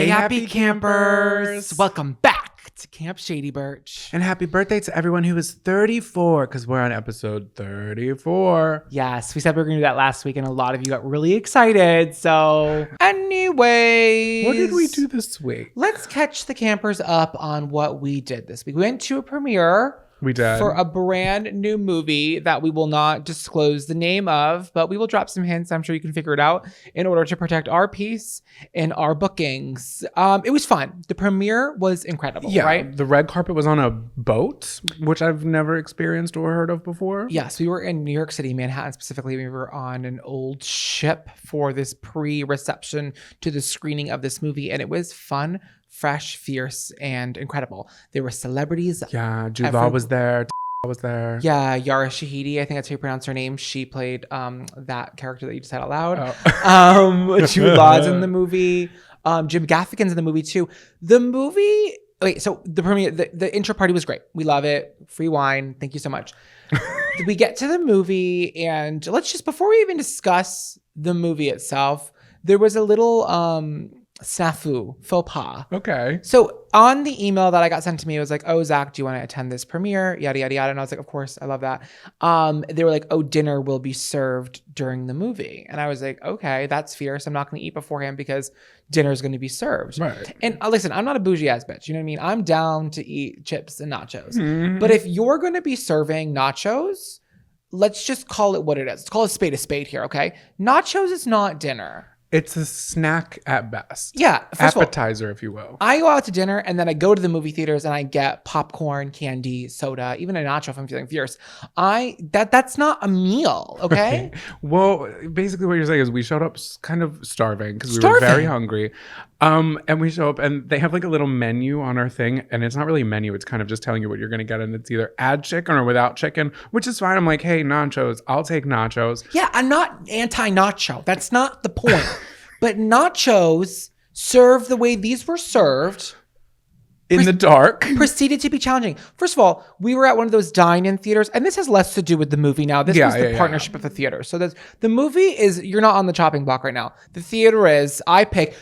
Hey, happy campers! Welcome back to Camp Shady Birch. And happy birthday to everyone who is 34, because we're on episode 34. Yes, we said we were going to do that last week, and a lot of you got really excited. So, anyways, What did we do this week? Let's catch the campers up on what we did this week. We went to a premiere. We did. For a brand new movie that we will not disclose the name of, but we will drop some hints. I'm sure you can figure it out in order to protect our peace and our bookings. It was fun. The premiere was incredible, right? The red carpet was on a boat, which I've never experienced or heard of before. Yes, we were in New York City, Manhattan specifically. We were on an old ship for this pre-reception to the screening of this movie, and it was fun, fresh, fierce, and incredible. There were celebrities. Yeah, Jude Law was there. Was there. Yeah, Yara Shahidi, I think that's how you pronounce her name. She played that character that you just said out loud. Oh. Jude Law's in the movie. Jim Gaffigan's in the movie too. The movie. Okay, so the premiere, the intro party was great. We love it. Free wine. Thank you so much. We get to the movie, and let's just, before we even discuss the movie itself, there was a little snafu, faux pas. Okay. So on the email that I got sent to me, it was like, oh, Zach, do you want to attend this premiere? Yada, yada, yada. And I was like, of course, I love that. They were like, oh, dinner will be served during the movie. And I was like, okay, that's fierce. I'm not going to eat beforehand because dinner is going to be served. Right. And listen, I'm not a bougie ass bitch. You know what I mean? I'm down to eat chips and nachos. Mm-hmm. But if you're going to be serving nachos, let's just call it what it is. Let's call a spade here, okay? Nachos is not dinner. It's a snack at best. Yeah. Appetizer, if you will. I go out to dinner and then I go to the movie theaters and I get popcorn, candy, soda, even a nacho if I'm feeling fierce. That's not a meal, okay? Well, basically what you're saying is we showed up kind of starving because we were very hungry. And we show up and they have like a little menu on our thing, and it's not really a menu. It's kind of just telling you what you're going to get, and it's either add chicken or without chicken, which is fine. I'm like, hey, nachos, I'll take nachos. Yeah, I'm not anti-nacho. That's not the point. But nachos served the way these were served. In the dark. Proceeded to be challenging. First of all, we were at one of those dine-in theaters, and this has less to do with the movie now. This was the partnership of the theater. So the movie is, you're not on the chopping block right now. The theater is,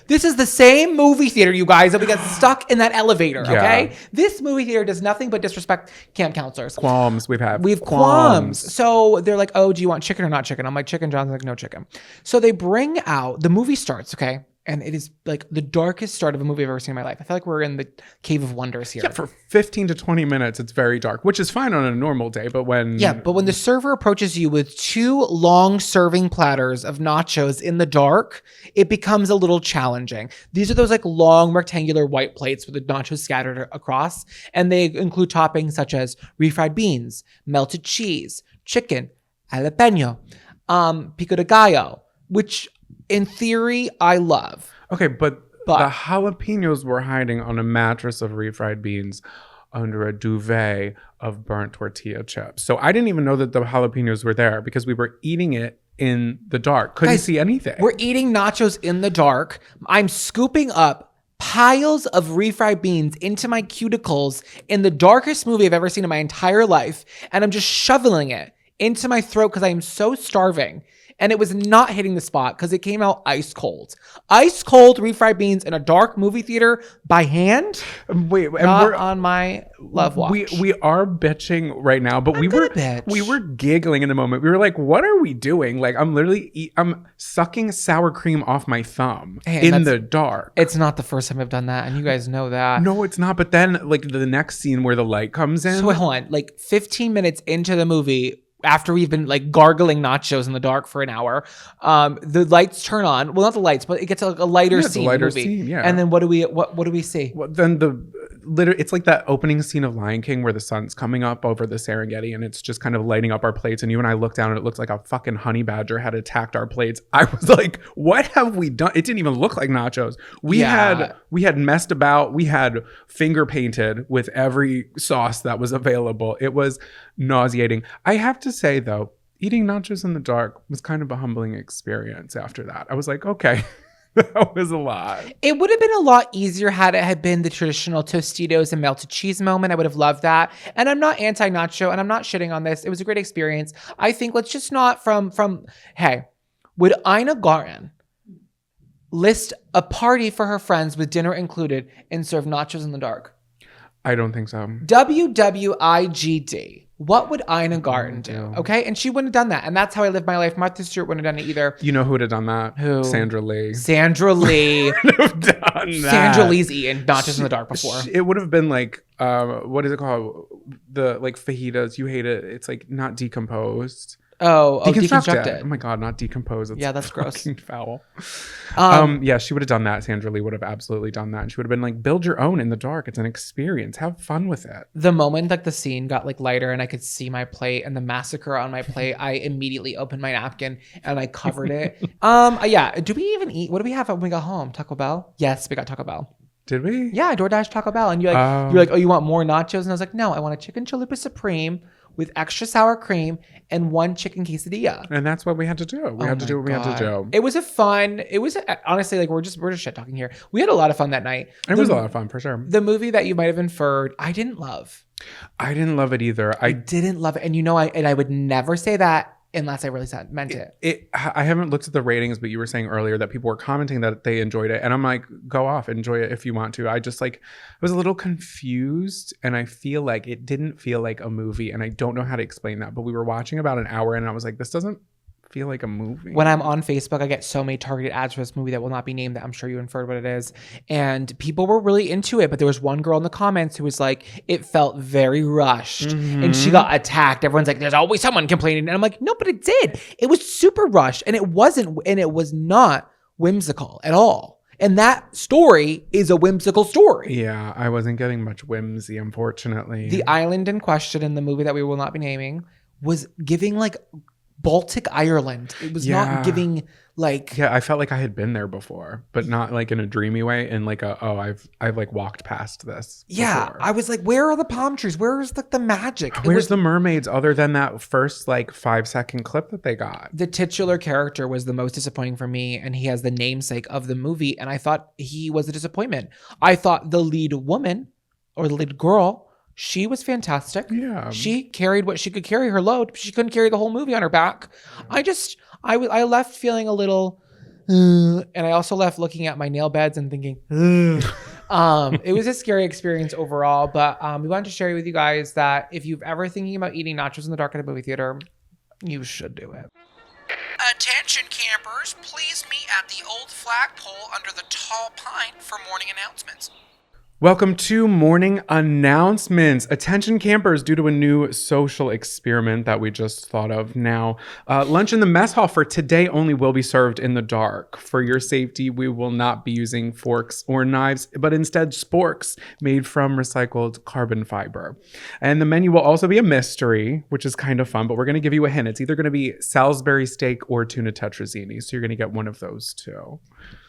this is the same movie theater, you guys, that we got stuck in that elevator, okay? This movie theater does nothing but disrespect camp counselors. Qualms we've had. We've qualms. So they're like, oh, do you want chicken or not chicken? I'm like, chicken. John's like, no chicken. So they bring out, the movie starts, okay? And it is like the darkest start of a movie I've ever seen in my life. I feel like we're in the Cave of Wonders here. Yeah, for 15 to 20 minutes, it's very dark, which is fine on a normal day. But when the server approaches you with two long serving platters of nachos in the dark, it becomes a little challenging. These are those like long rectangular white plates with the nachos scattered across. And they include toppings such as refried beans, melted cheese, chicken, jalapeno, pico de gallo, which in theory, I love. Okay, but the jalapenos were hiding on a mattress of refried beans under a duvet of burnt tortilla chips. So I didn't even know that the jalapenos were there because we were eating it in the dark. Couldn't see anything. We're eating nachos in the dark. I'm scooping up piles of refried beans into my cuticles in the darkest movie I've ever seen in my entire life. And I'm just shoveling it into my throat because I am so starving. And it was not hitting the spot because it came out ice cold. Ice cold refried beans in a dark movie theater by hand. Wait, and we're on my love watch. We are bitching right now, but we were giggling in the moment. We were like, "What are we doing?" Like, I'm sucking sour cream off my thumb in the dark. It's not the first time I've done that, and you guys know that. No, it's not. But then, like the next scene where the light comes in. So wait, hold on. Like 15 minutes into the movie, after we've been like gargling nachos in the dark for an hour, the lights turn on. Well, not the lights, but it gets like a lighter scene. And then what do we see? Well, then it's like that opening scene of Lion King where the sun's coming up over the Serengeti and it's just kind of lighting up our plates. And you and I look down and it looks like a fucking honey badger had attacked our plates. I was like, what have we done? It didn't even look like nachos. We had messed about. We had finger painted with every sauce that was available. It was nauseating. I have to say though, eating nachos in the dark was kind of a humbling experience after that. I was like, okay. That was a lot. It would have been a lot easier had it had been the traditional Tostitos and melted cheese moment. I would have loved that. And I'm not anti-nacho and I'm not shitting on this. It was a great experience. I think let's just not hey, would Ina Garten list a party for her friends with dinner included and serve nachos in the dark? I don't think so. WWIGD. What would Ina Garten do? do. Okay. And she wouldn't have done that. And that's how I live my life. Martha Stewart wouldn't have done it either. You know who would have done that? Who? Sandra Lee. Sandra Lee. Would have done that. Sandra Lee's eaten nachos in the dark before. It would have been like, what is it called? The like fajitas. You hate it. It's like not decomposed. Deconstructed. Oh my God, not decomposed. It's Yeah, that's gross. Foul. Yeah, she would have done that. Sandra Lee would have absolutely done that. And she would have been like, build your own in the dark. It's an experience. Have fun with it. The moment like the scene got like lighter and I could see my plate and the massacre on my plate, I immediately opened my napkin and I covered it. Yeah. Do we even eat? What do we have when we got home? Taco Bell? Yes, we got Taco Bell. Did we? Yeah, DoorDash Taco Bell. And you're like, oh, you want more nachos? And I was like, no, I want a chicken chalupa supreme with extra sour cream and one chicken quesadilla. And that's what we had to do. We had to do what we had to do. It was honestly like we're just shit talking here. We had a lot of fun that night. It was a lot of fun for sure. The movie that you might have inferred, I didn't love. I didn't love it either. I didn't love it. And I would never say that unless I really meant it. I haven't looked at the ratings, but you were saying earlier that people were commenting that they enjoyed it. And I'm like, go off, enjoy it if you want to. I just like, I was a little confused and I feel like it didn't feel like a movie. And I don't know how to explain that, but we were watching about an hour and I was like, this doesn't feel like a movie. When I'm on Facebook, I get so many targeted ads for this movie that will not be named that I'm sure you inferred what it is. And people were really into it. But there was one girl in the comments who was like, it felt very rushed. Mm-hmm. And she got attacked. Everyone's like, there's always someone complaining. And I'm like, no, but it did. It was super rushed. And it was not whimsical at all. And that story is a whimsical story. Yeah, I wasn't getting much whimsy, unfortunately. The island in question in the movie that we will not be naming was giving like Baltic Ireland. It was not giving like... Yeah, I felt like I had been there before, but not like in a dreamy way. And like, I've like walked past this before. I was like, where are the palm trees? Where's like the magic? Where's the mermaids other than that first like 5-second clip that they got? The titular character was the most disappointing for me. And he has the namesake of the movie. And I thought he was a disappointment. I thought the lead woman or the lead girl, she was fantastic. Yeah. She carried what she could carry, her load. She couldn't carry the whole movie on her back. I left feeling a little, and I also left looking at my nail beds and thinking, it was a scary experience overall. But we wanted to share with you guys that if you've ever thinking about eating nachos in the dark at a movie theater, you should do it. Attention campers, please meet at the old flagpole under the tall pine for morning announcements. Welcome to morning announcements. Attention campers, due to a new social experiment that we just thought of now, lunch in the mess hall for today only will be served in the dark. For your safety, we will not be using forks or knives, but instead sporks made from recycled carbon fiber. And the menu will also be a mystery, which is kind of fun, but we're going to give you a hint. It's either going to be Salisbury steak or tuna tetrazzini. So you're going to get one of those two.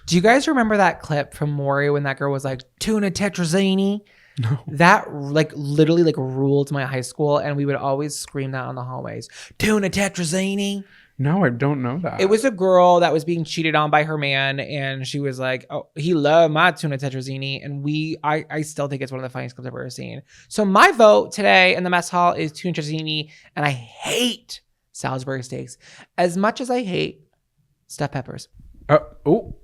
Do you guys remember that clip from Maury when that girl was like, tuna tetrazzini? No. That like literally like ruled my high school, and we would always scream that on the hallways. Tuna tetrazzini. No, I don't know that. It was a girl that was being cheated on by her man, and she was like, oh, he loved my tuna tetrazzini. And I still think it's one of the funniest clips I've ever seen. So my vote today in the mess hall is tuna tetrazzini, and I hate Salisbury steaks as much as I hate stuffed peppers. Oh,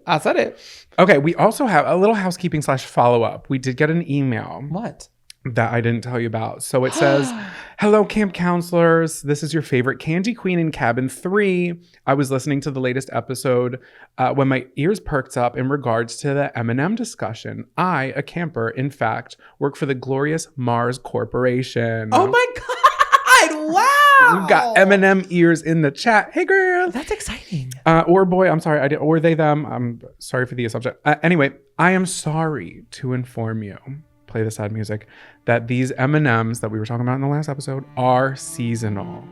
I said it. Okay, we also have a little housekeeping / follow-up. We did get an email. What? That I didn't tell you about. So it says, hello, camp counselors. This is your favorite candy queen in cabin 3. I was listening to the latest episode when my ears perked up in regards to the M&M discussion. I, a camper, in fact, work for the glorious Mars Corporation. Oh my God. Wow. We've got M&M ears in the chat. Hey, girl. That's exciting. Or boy, I'm sorry. Or they, them. I'm sorry for the assumption. Anyway, I am sorry to inform you, play the sad music, that these M&Ms that we were talking about in the last episode are seasonal.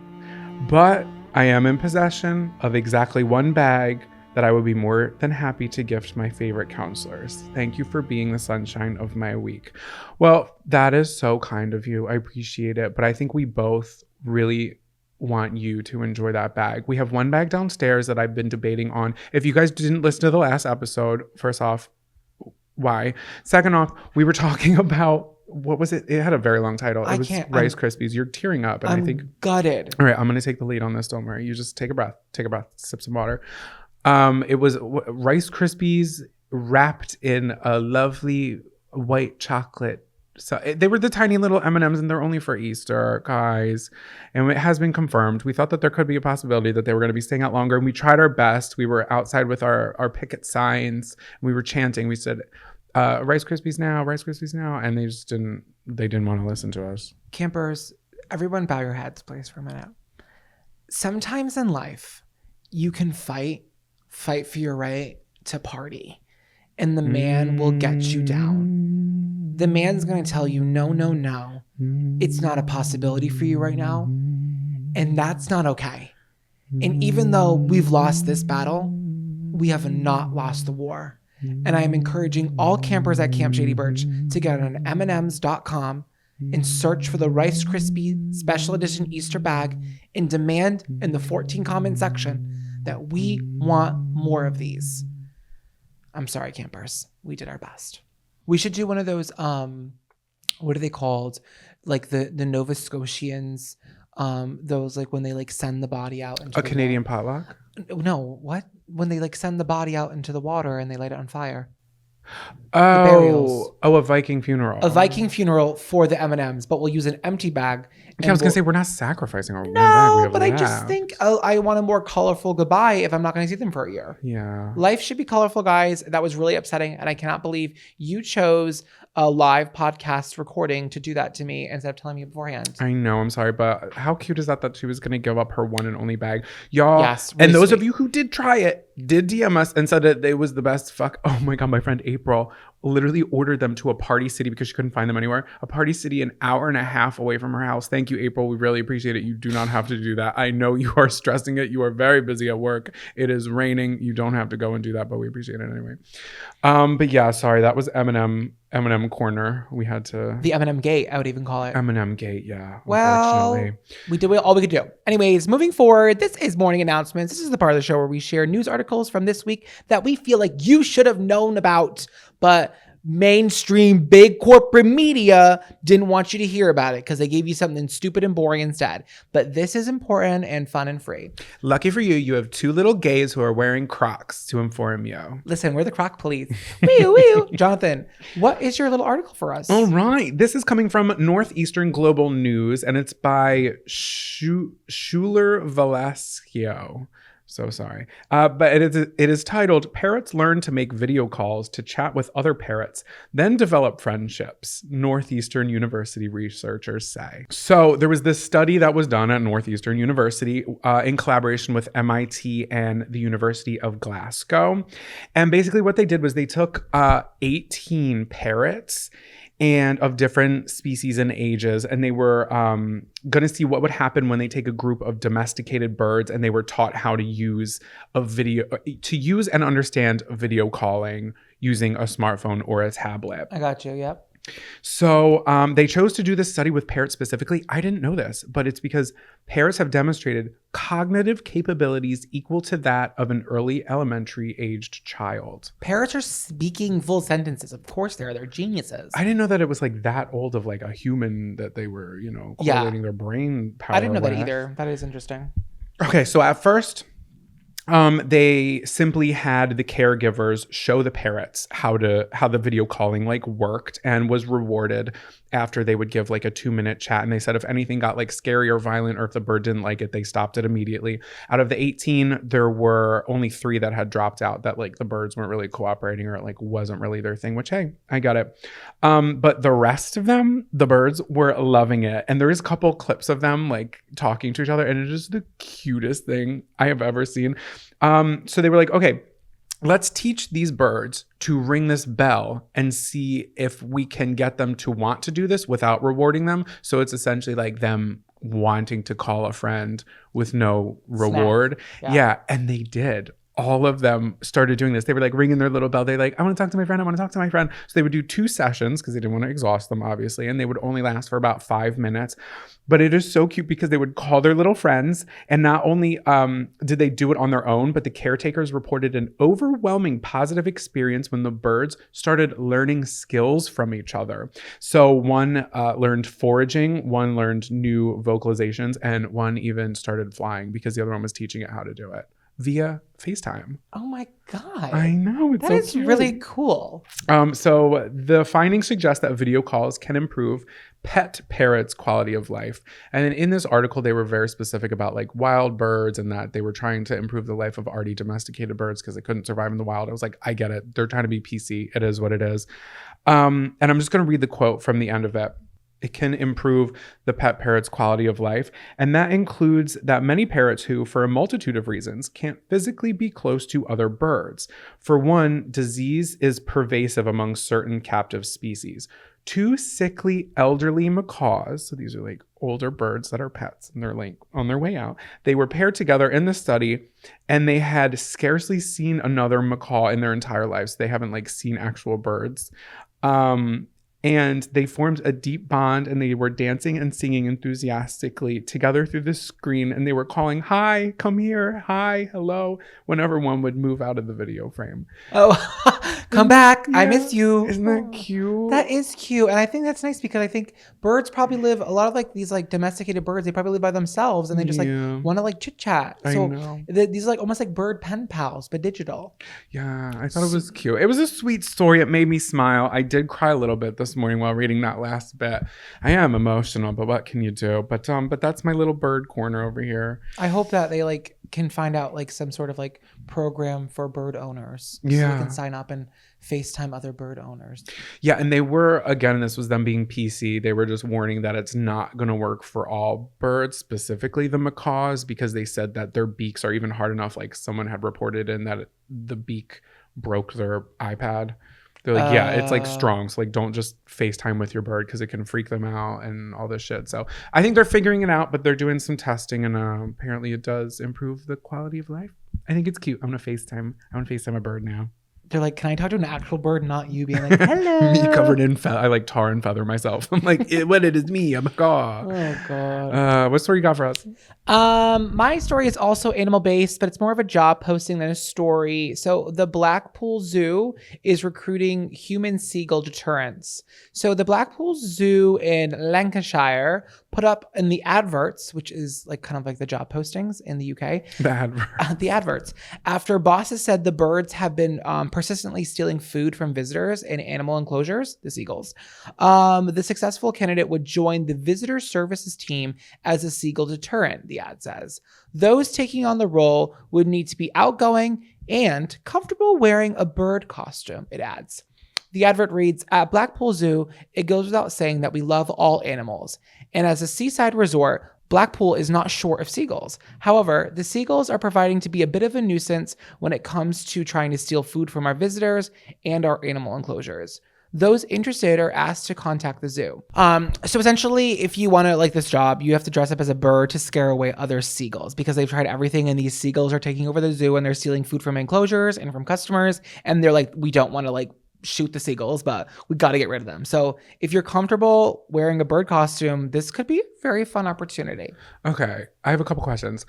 But I am in possession of exactly one bag that I would be more than happy to gift my favorite counselors. Thank you for being the sunshine of my week. Well, that is so kind of you. I appreciate it. But I think we both really want you to enjoy that bag. We have one bag downstairs that I've been debating on. If you guys didn't listen to the last episode, first off, why? Second off, we were talking about, what was it? It had a very long title. It was Rice Krispies. You're tearing up. And I think gutted. All right, I'm going to take the lead on this. Don't worry. You just take a breath, sip some water. It was Rice Krispies wrapped in a lovely white chocolate. So they were the tiny little M&Ms, and they're only for Easter, guys. And it has been confirmed. We thought that there could be a possibility that they were going to be staying out longer, and we tried our best. We were outside with our picket signs. We were chanting. We said, Rice Krispies now, Rice Krispies now. And they just didn't want to listen to us. Campers, everyone bow your heads, please, for a minute. Sometimes in life, you can fight for your right to party, and the man will get you down. The man's going to tell you, no, no, no. It's not a possibility for you right now. And that's not okay. And even though we've lost this battle, we have not lost the war. And I am encouraging all campers at Camp Shady Birch to get on mnms.com and search for the Rice Krispie Special Edition Easter bag and demand in the 14 comment section that we want more of these. I'm sorry, campers. We did our best. We should do one of those, what are they called? Like the Nova Scotians, those like when they like send the body out into a Canadian water. potluck? No, what? When they like send the body out into the water and they light it on fire. Oh, a Viking funeral. A Viking funeral for the M&Ms, but we'll use an empty bag. Okay, I was going to say, we're not sacrificing our one bag. No, but I just think I want a more colorful goodbye if I'm not going to see them for a year. Yeah. Life should be colorful, guys. That was really upsetting, and I cannot believe you chose a live podcast recording to do that to me instead of telling me beforehand. I know, I'm sorry, but how cute is that she was going to give up her one and only bag? Y'all, yes, really and those sweet. of you who did try it, did DM us and said that it was the best fuck. Oh my God, my friend April literally ordered them to a Party City because she couldn't find them anywhere. A Party City an hour and a half away from her house. Thank you, April. We really appreciate it. You do not have to do that. I know you are stressing it. You are very busy at work. It is raining. You don't have to go and do that, but we appreciate it anyway. But yeah, sorry. That was M&M corner. We had to... The M&M gate, I would even call it. M&M gate, yeah. Well, we did all we could do. Anyways, moving forward, this is Morning Announcements. This is the part of the show where we share news articles from this week that we feel like you should have known about, but mainstream big corporate media didn't want you to hear about it because they gave you something stupid and boring instead. But this is important and fun and free. Lucky for you, you have two little gays who are wearing Crocs to inform you. Listen, we're the Croc police. Wee wee. Jonathan, what is your little article for us? All right. This is coming from Northeastern Global News, and it's by Schuler Velasquez. So sorry. But it is titled, Parrots Learn to Make Video Calls to Chat with Other Parrots, Then Develop Friendships, Northeastern University researchers say. So there was this study that was done at Northeastern University in collaboration with MIT and the University of Glasgow. And basically what they did was they took 18 parrots and of different species and ages, and they were going to see what would happen when they take a group of domesticated birds and they were taught how to use and understand video calling using a smartphone or a tablet. I got you. Yep. So they chose to do this study with parrots specifically. I didn't know this, but it's because parrots have demonstrated cognitive capabilities equal to that of an early elementary aged child. Parrots are speaking full sentences. Of course they are. They're geniuses. I didn't know that it was like that old of like a human that they were, correlating their brain power. I didn't know that either. That is interesting. Okay, so at first, they simply had the caregivers show the parrots how the video calling like worked, and was rewarded after they would give like a 2-minute chat. And they said if anything got like scary or violent, or if the bird didn't like it, they stopped it immediately. Out of the 18, there were only 3 that had dropped out, that like the birds weren't really cooperating, or it like wasn't really their thing, which, hey, I got it. But the rest of them, the birds, were loving it. And there is a couple clips of them like talking to each other, and it is the cutest thing I have ever seen. So they were like, okay, let's teach these birds to ring this bell and see if we can get them to want to do this without rewarding them. So it's essentially like them wanting to call a friend with no reward. Yeah. And they did. All of them started doing this. They were like ringing their little bell. They're like, I want to talk to my friend. I want to talk to my friend. So they would do 2 sessions because they didn't want to exhaust them, obviously. And they would only last for about 5 minutes. But it is so cute because they would call their little friends. And not only did they do it on their own, but the caretakers reported an overwhelming positive experience when the birds started learning skills from each other. So one learned foraging, one learned new vocalizations, and one even started flying because the other one was teaching it how to do it. via FaceTime. Oh my God. I know. It's That so is cute. really cool. So the findings suggest that video calls can improve pet parrots' quality of life. And then in this article, they were very specific about like wild birds and that they were trying to improve the life of already domesticated birds because they couldn't survive in the wild. I was like, I get it. They're trying to be PC. It is what it is. And I'm just going to read the quote from the end of it. It can improve the pet parrot's quality of life. And that includes that many parrots who, for a multitude of reasons, can't physically be close to other birds. For one, disease is pervasive among certain captive species. 2 sickly elderly macaws, so these are like older birds that are pets and they're like on their way out. They were paired together in the study and they had scarcely seen another macaw in their entire lives. They haven't like seen actual birds. And they formed a deep bond and they were dancing and singing enthusiastically together through the screen. And they were calling, hi, come here, hi, hello, whenever one would move out of the video frame. Oh, come back. Yeah. I miss you. Isn't that cute? That is cute. And I think that's nice because I think birds probably live, a lot of like these like domesticated birds, they probably live by themselves and they just like want to like chit chat. So these are like almost like bird pen pals, but digital. Yeah, I thought it was cute. It was a sweet story. It made me smile. I did cry a little bit this morning while reading that last bit. I am emotional, but what can you do? But that's my little bird corner over here. I hope that they like can find out like some sort of like program for bird owners. So they can sign up and FaceTime other bird owners. Yeah, and they were, again, this was them being PC. They were just warning that it's not going to work for all birds, specifically the macaws, because they said that their beaks are even hard enough. Like someone had reported in that the beak broke their iPad. They're like, yeah, it's like strong. So like, don't just FaceTime with your bird because it can freak them out and all this shit. So I think they're figuring it out, but they're doing some testing and apparently it does improve the quality of life. I think it's cute. I'm going to FaceTime a bird now. They're like, can I talk to an actual bird, not you being like, hello? Me covered in I like tar and feather myself. I'm like, what it is me, I'm a macaw. Oh God. What story you got for us? My story is also animal based, but it's more of a job posting than a story. So the Blackpool Zoo is recruiting human seagull deterrents. So the Blackpool Zoo in Lancashire put up in the adverts, which is like kind of like the job postings in the UK. The adverts. After bosses said the birds have been persistently stealing food from visitors in animal enclosures, the seagulls. The successful candidate would join the visitor services team as a seagull deterrent, the ad says. Those taking on the role would need to be outgoing and comfortable wearing a bird costume, it adds. The advert reads, at Blackpool Zoo, it goes without saying that we love all animals. And as a seaside resort, Blackpool is not short of seagulls. However, the seagulls are proving to be a bit of a nuisance when it comes to trying to steal food from our visitors and our animal enclosures. Those interested are asked to contact the zoo. So essentially, if you want to like this job, you have to dress up as a bird to scare away other seagulls because they've tried everything and these seagulls are taking over the zoo and they're stealing food from enclosures and from customers. And they're like, we don't want to like shoot the seagulls, but we got to get rid of them. So if you're comfortable wearing a bird costume, this could be a very fun opportunity. Okay. I have a couple questions.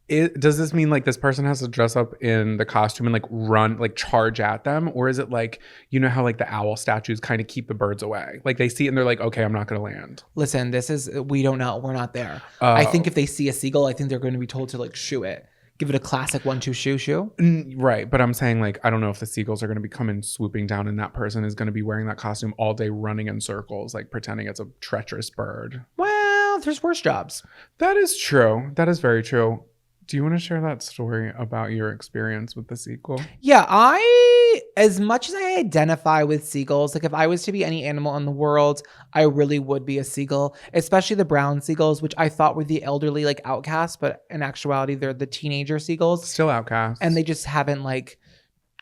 Does this mean like this person has to dress up in the costume and like run, like charge at them? Or is it like, you know how like the owl statues kind of keep the birds away? Like they see it and they're like, okay, I'm not going to land. Listen, we don't know. We're not there. I think if they see a seagull, I think they're going to be told to like shoo it. Give it a classic 1-2 shoo shoo. Right. But I'm saying like, I don't know if the seagulls are going to be coming swooping down and that person is going to be wearing that costume all day running in circles, like pretending it's a treacherous bird. Well, there's worse jobs. That is true. That is very true. Do you want to share that story about your experience with the seagull? Yeah, as much as I identify with seagulls, like if I was to be any animal in the world, I really would be a seagull, especially the brown seagulls, which I thought were the elderly, like outcasts, but in actuality, they're the teenager seagulls. Still outcasts. And they just haven't like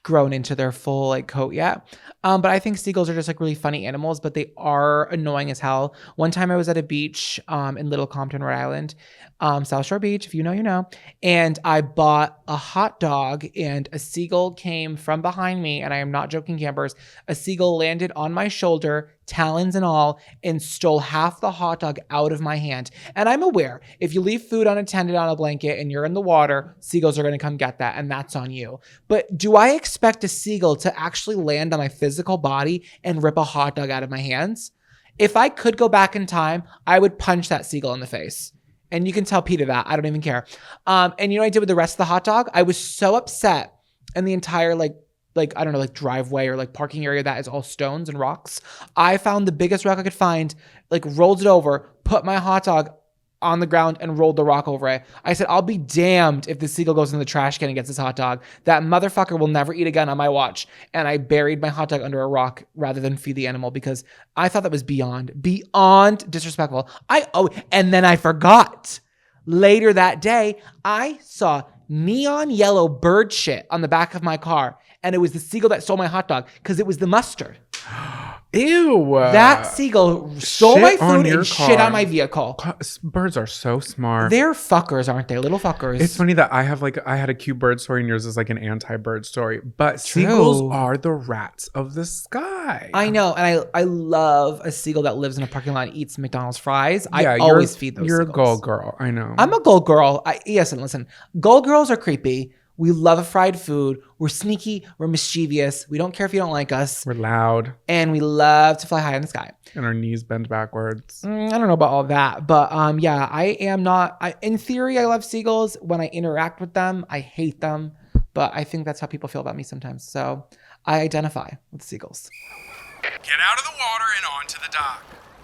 grown into their full like coat yet. But I think seagulls are just like really funny animals, but they are annoying as hell. One time I was at a beach in Little Compton, Rhode Island, South Shore Beach, if you know, you know. And I bought a hot dog and a seagull came from behind me. And I am not joking, campers. A seagull landed on my shoulder, talons and all, and stole half the hot dog out of my hand. And I'm aware if you leave food unattended on a blanket and you're in the water, seagulls are going to come get that. And that's on you. But do I expect a seagull to actually land on my physical body and rip a hot dog out of my hands? If I could go back in time, I would punch that seagull in the face. And you can tell Peter that. I don't even care. And you know what I did with the rest of the hot dog? I was so upset. And the entire like I don't know, like driveway or like parking area that is all stones and rocks. I found the biggest rock I could find, like rolled it over, put my hot dog on the ground and rolled the rock over it. I said, I'll be damned if the seagull goes in the trash can and gets this hot dog. That motherfucker will never eat again on my watch. And I buried my hot dog under a rock rather than feed the animal because I thought that was beyond disrespectful. And then I forgot. Later that day, I saw neon yellow bird shit on the back of my car. And it was the seagull that stole my hot dog because it was the mustard. Ew. That seagull stole my food and shit on my vehicle. Birds are so smart. They're fuckers, aren't they? Little fuckers. It's funny that I had a cute bird story and yours is like an anti-bird story. But seagulls are the rats of the sky. I know. And I love a seagull that lives in a parking lot and eats McDonald's fries. I always feed those You're seagulls. a gull girl. I know. I'm a gull girl. Yes, and listen. Gull girls are creepy. We love a fried food. We're sneaky. We're mischievous. We don't care if you don't like us. We're loud. And we love to fly high in the sky. And our knees bend backwards. I don't know about all that. But yeah, I am not. In theory, I love seagulls. When I interact with them, I hate them. But I think that's how people feel about me sometimes. So I identify with seagulls. Get out of the water and onto the dock.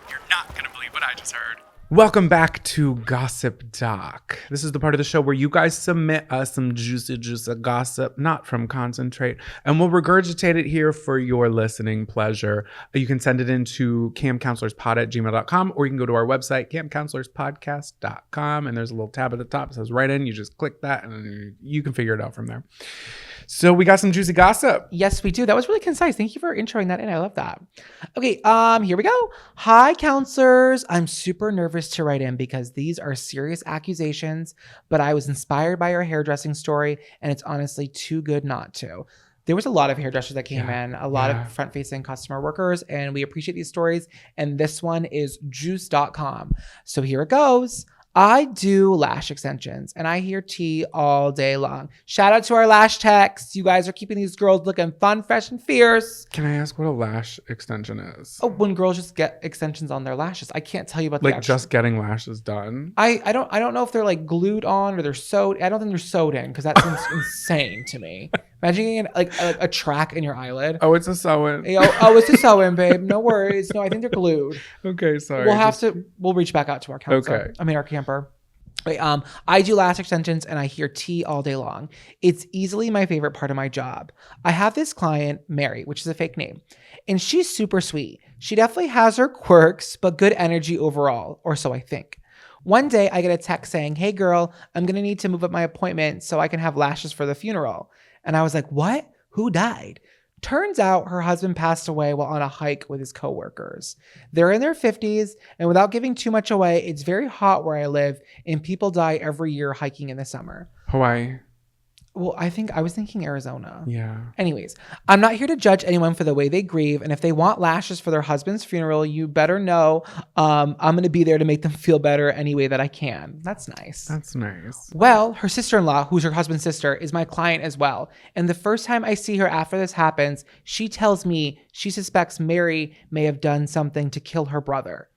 You're not going to believe what I just heard. Welcome back to Gossip Doc. This is the part of the show where you guys submit us some juicy gossip, not from Concentrate, and we'll regurgitate it here for your listening pleasure. You can send it into campcounselorspod@gmail.com, or you can go to our website, campcounselorspodcast.com, and there's a little tab at the top that says write in. You just click that, and you can figure it out from there. So we got some juicy gossip. Yes, we do. That was really concise. Thank you for introing that in. I love that. Okay, here we go. Hi, counselors. I'm super nervous to write in because these are serious accusations, but I was inspired by your hairdressing story, and it's honestly too good not to. There was a lot of hairdressers that came in, a lot of front-facing customer workers, and we appreciate these stories, and this one is juice.com. So here it goes. I do lash extensions and I hear tea all day long. Shout out to our lash techs. You guys are keeping these girls looking fun, fresh, and fierce. Can I ask what a lash extension is? Oh, when girls just get extensions on their lashes. I can't tell you about like just getting lashes done. I don't know if they're like glued on or they're sewed. I don't think they're sewed in because that seems insane to me. Imagine getting like a track in your eyelid. Oh, it's a sew-in. Oh, it's a sew-in, babe. No worries. No, I think they're glued. Okay, sorry. We'll reach back out to our counselor. Okay. Our camper. Wait, I do lash extensions and I hear tea all day long. It's easily my favorite part of my job. I have this client, Mary, which is a fake name, and she's super sweet. She definitely has her quirks, but good energy overall, or so I think. One day I get a text saying, "Hey girl, I'm going to need to move up my appointment so I can have lashes for the funeral." And I was like, "What? Who died?" Turns out her husband passed away while on a hike with his coworkers. They're in their 50s, and without giving too much away, it's very hot where I live, and people die every year hiking in the summer. Hawaii. Well, I was thinking Arizona. Yeah. Anyways, I'm not here to judge anyone for the way they grieve. And if they want lashes for their husband's funeral, you better know I'm going to be there to make them feel better any way that I can. That's nice. That's nice. Well, her sister-in-law, who's her husband's sister, is my client as well. And the first time I see her after this happens, she tells me she suspects Mary may have done something to kill her brother.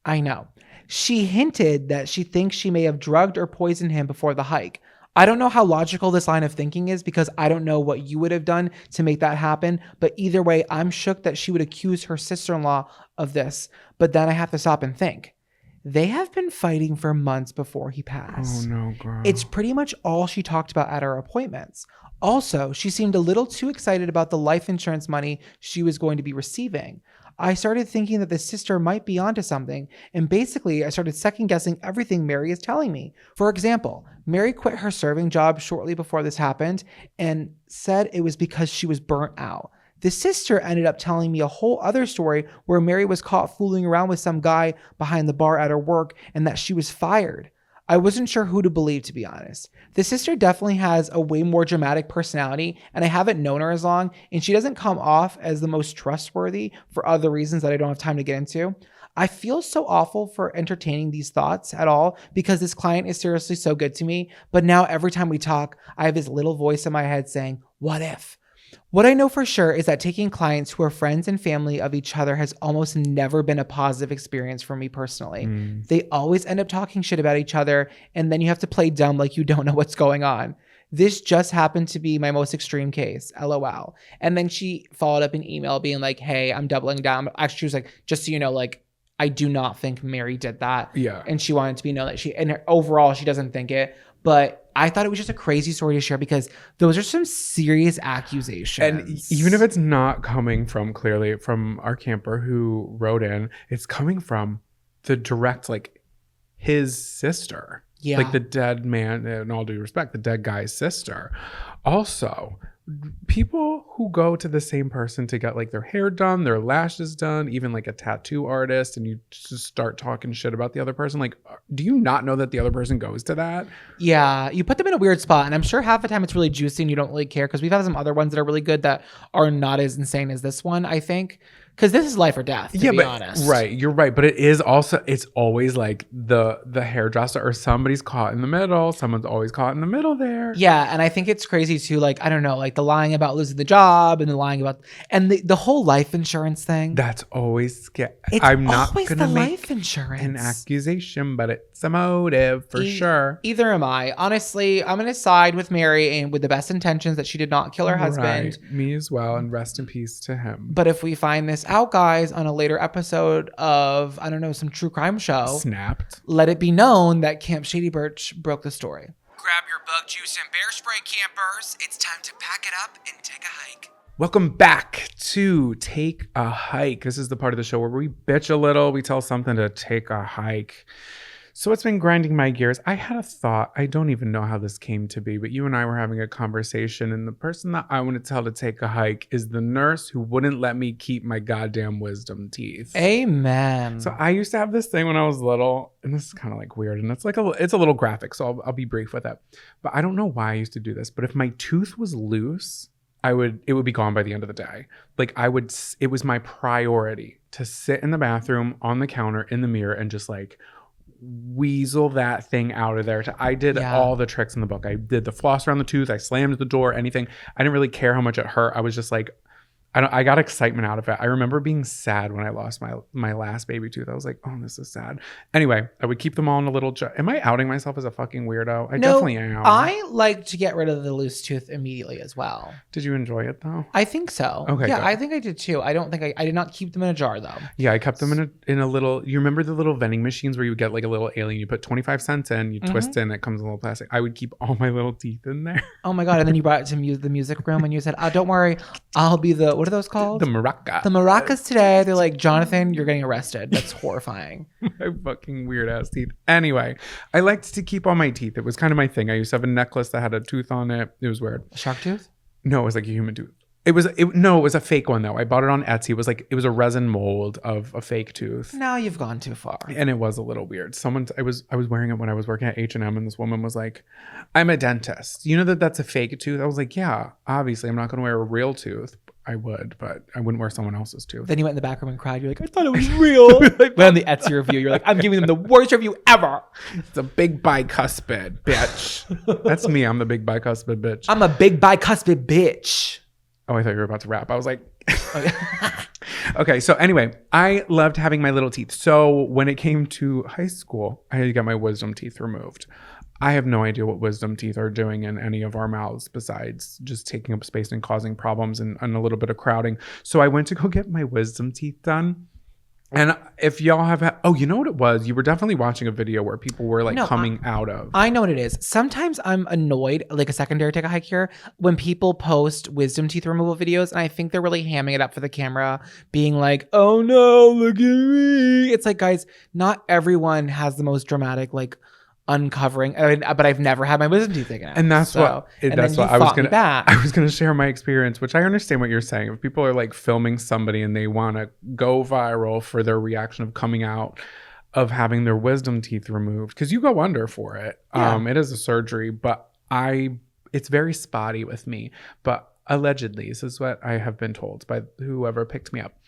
I know. She hinted that she thinks she may have drugged or poisoned him before the hike. I don't know how logical this line of thinking is because I don't know what you would have done to make that happen. But either way, I'm shook that she would accuse her sister-in-law of this. But then I have to stop and think. They have been fighting for months before he passed. Oh no, girl. It's pretty much all she talked about at our appointments. Also, she seemed a little too excited about the life insurance money she was going to be receiving. I started thinking that the sister might be onto something, and basically I started second guessing everything Mary is telling me. For example, Mary quit her serving job shortly before this happened and said it was because she was burnt out. The sister ended up telling me a whole other story where Mary was caught fooling around with some guy behind the bar at her work and that she was fired. I wasn't sure who to believe, to be honest. The sister definitely has a way more dramatic personality, and I haven't known her as long, and she doesn't come off as the most trustworthy for other reasons that I don't have time to get into. I feel so awful for entertaining these thoughts at all because this client is seriously so good to me, but now every time we talk, I have this little voice in my head saying, "What if?" What I know for sure is that taking clients who are friends and family of each other has almost never been a positive experience for me personally. They always end up talking shit about each other, and then you have to play dumb like you don't know what's going on. This just happened to be my most extreme case, LOL. And then she followed up an email being like, hey, I'm doubling down. Actually, she was like, just so you know, like, I do not think Mary did that. Yeah. And she wanted to be known that overall, she doesn't think it. But I thought it was just a crazy story to share because those are some serious accusations. And even if it's not coming from clearly from our camper who wrote in, it's coming from the direct, like, his sister. Yeah. Like the dead man, in all due respect, the dead guy's sister. Also, people who go to the same person to get like their hair done, their lashes done, even like a tattoo artist, and you just start talking shit about the other person. Like, do you not know that the other person goes to that? Yeah, you put them in a weird spot, and I'm sure half the time it's really juicy and you don't really care because we've had some other ones that are really good that are not as insane as this one, I think. Because this is life or death, to be honest. Right, you're right. But it is also, it's always like the hairdresser or somebody's caught in the middle. Someone's always caught in the middle there. Yeah, and I think it's crazy too. Like, I don't know, like the lying about losing the job and the lying about, and the whole life insurance thing. That's always scary. It's I'm not always gonna the make life insurance. an accusation, but it's a motive for sure. Either am I. Honestly, I'm going to side with Mary and with the best intentions that she did not kill her husband. Right. Me as well, and rest in peace to him. But if we find this out, guys, on a later episode of, I don't know, some true crime show, Snapped. let it be known that Camp Shady Birch broke the story. Grab your bug juice and bear spray, campers. It's time to pack it up and take a hike. Welcome back to Take a Hike. This is the part of the show where we bitch a little. We tell something to take a hike. So it's been grinding my gears. I had a thought. I don't even know how this came to be, but you and I were having a conversation, and the person that I want to tell to take a hike is the nurse who wouldn't let me keep my goddamn wisdom teeth. Amen. So I used to have this thing when I was little, and this is kind of like weird, and it's like it's a little graphic, so I'll be brief with it. But I don't know why I used to do this, but if my tooth was loose, it would be gone by the end of the day. Like it was my priority to sit in the bathroom on the counter in the mirror and just like weasel that thing out of there. I did all the tricks in the book. I did the floss around the tooth. I slammed the door, anything. I didn't really care how much it hurt. I was just like, I got excitement out of it. I remember being sad when I lost my last baby tooth. I was like, oh, this is sad. Anyway, I would keep them all in a little jar. Am I outing myself as a fucking weirdo? I definitely am. I like to get rid of the loose tooth immediately as well. Did you enjoy it though? I think so. Okay. Yeah, good. I think I did too. I don't think I did not keep them in a jar though. Yeah, I kept them in a little. You remember the little vending machines where you would get like a little alien? You put 25 cents in, you twist it, and it comes in a little plastic. I would keep all my little teeth in there. Oh my god! And then you brought it to the music room, and you said, "Don't worry, I'll be the what are those called? The maraca. The maracas today." They're like, Jonathan, you're getting arrested. That's horrifying. My fucking weird ass teeth. Anyway, I liked to keep all my teeth. It was kind of my thing. I used to have a necklace that had a tooth on it. It was weird. A shark tooth? No, it was like a human tooth. It was a fake one though. I bought it on Etsy. It was a resin mold of a fake tooth. Now you've gone too far. And it was a little weird. I was wearing it when I was working at H&M, and this woman was like, "I'm a dentist. You know that's a fake tooth?" I was like, "Yeah, obviously I'm not going to wear a real tooth. I would, but I wouldn't wear someone else's tooth." Then you went in the back room and cried. You're like, "I thought it was real." Went on the Etsy review. You're like, "I'm giving them the worst review ever." It's a big bicuspid, bitch. That's me. I'm the big bicuspid bitch. I'm a big bicuspid bitch. Oh, I thought you were about to rap. I was like, okay. So anyway, I loved having my little teeth. So when it came to high school, I had to get my wisdom teeth removed. I have no idea what wisdom teeth are doing in any of our mouths besides just taking up space and causing problems and a little bit of crowding. So I went to go get my wisdom teeth done. And if y'all have you know what it was? You were definitely watching a video where people were like coming out of. I know what it is. Sometimes I'm annoyed, like a secondary take a hike here, when people post wisdom teeth removal videos, and I think they're really hamming it up for the camera, being like, "Oh no, look at me." It's like, guys, not everyone has the most dramatic like uncovering. But I've never had my wisdom teeth taken out. And that's what I was gonna share my experience, which I understand what you're saying. If people are like filming somebody and they want to go viral for their reaction of coming out of having their wisdom teeth removed, because you go under for it. It is a surgery, but it's very spotty with me. But allegedly, this is what I have been told by whoever picked me up,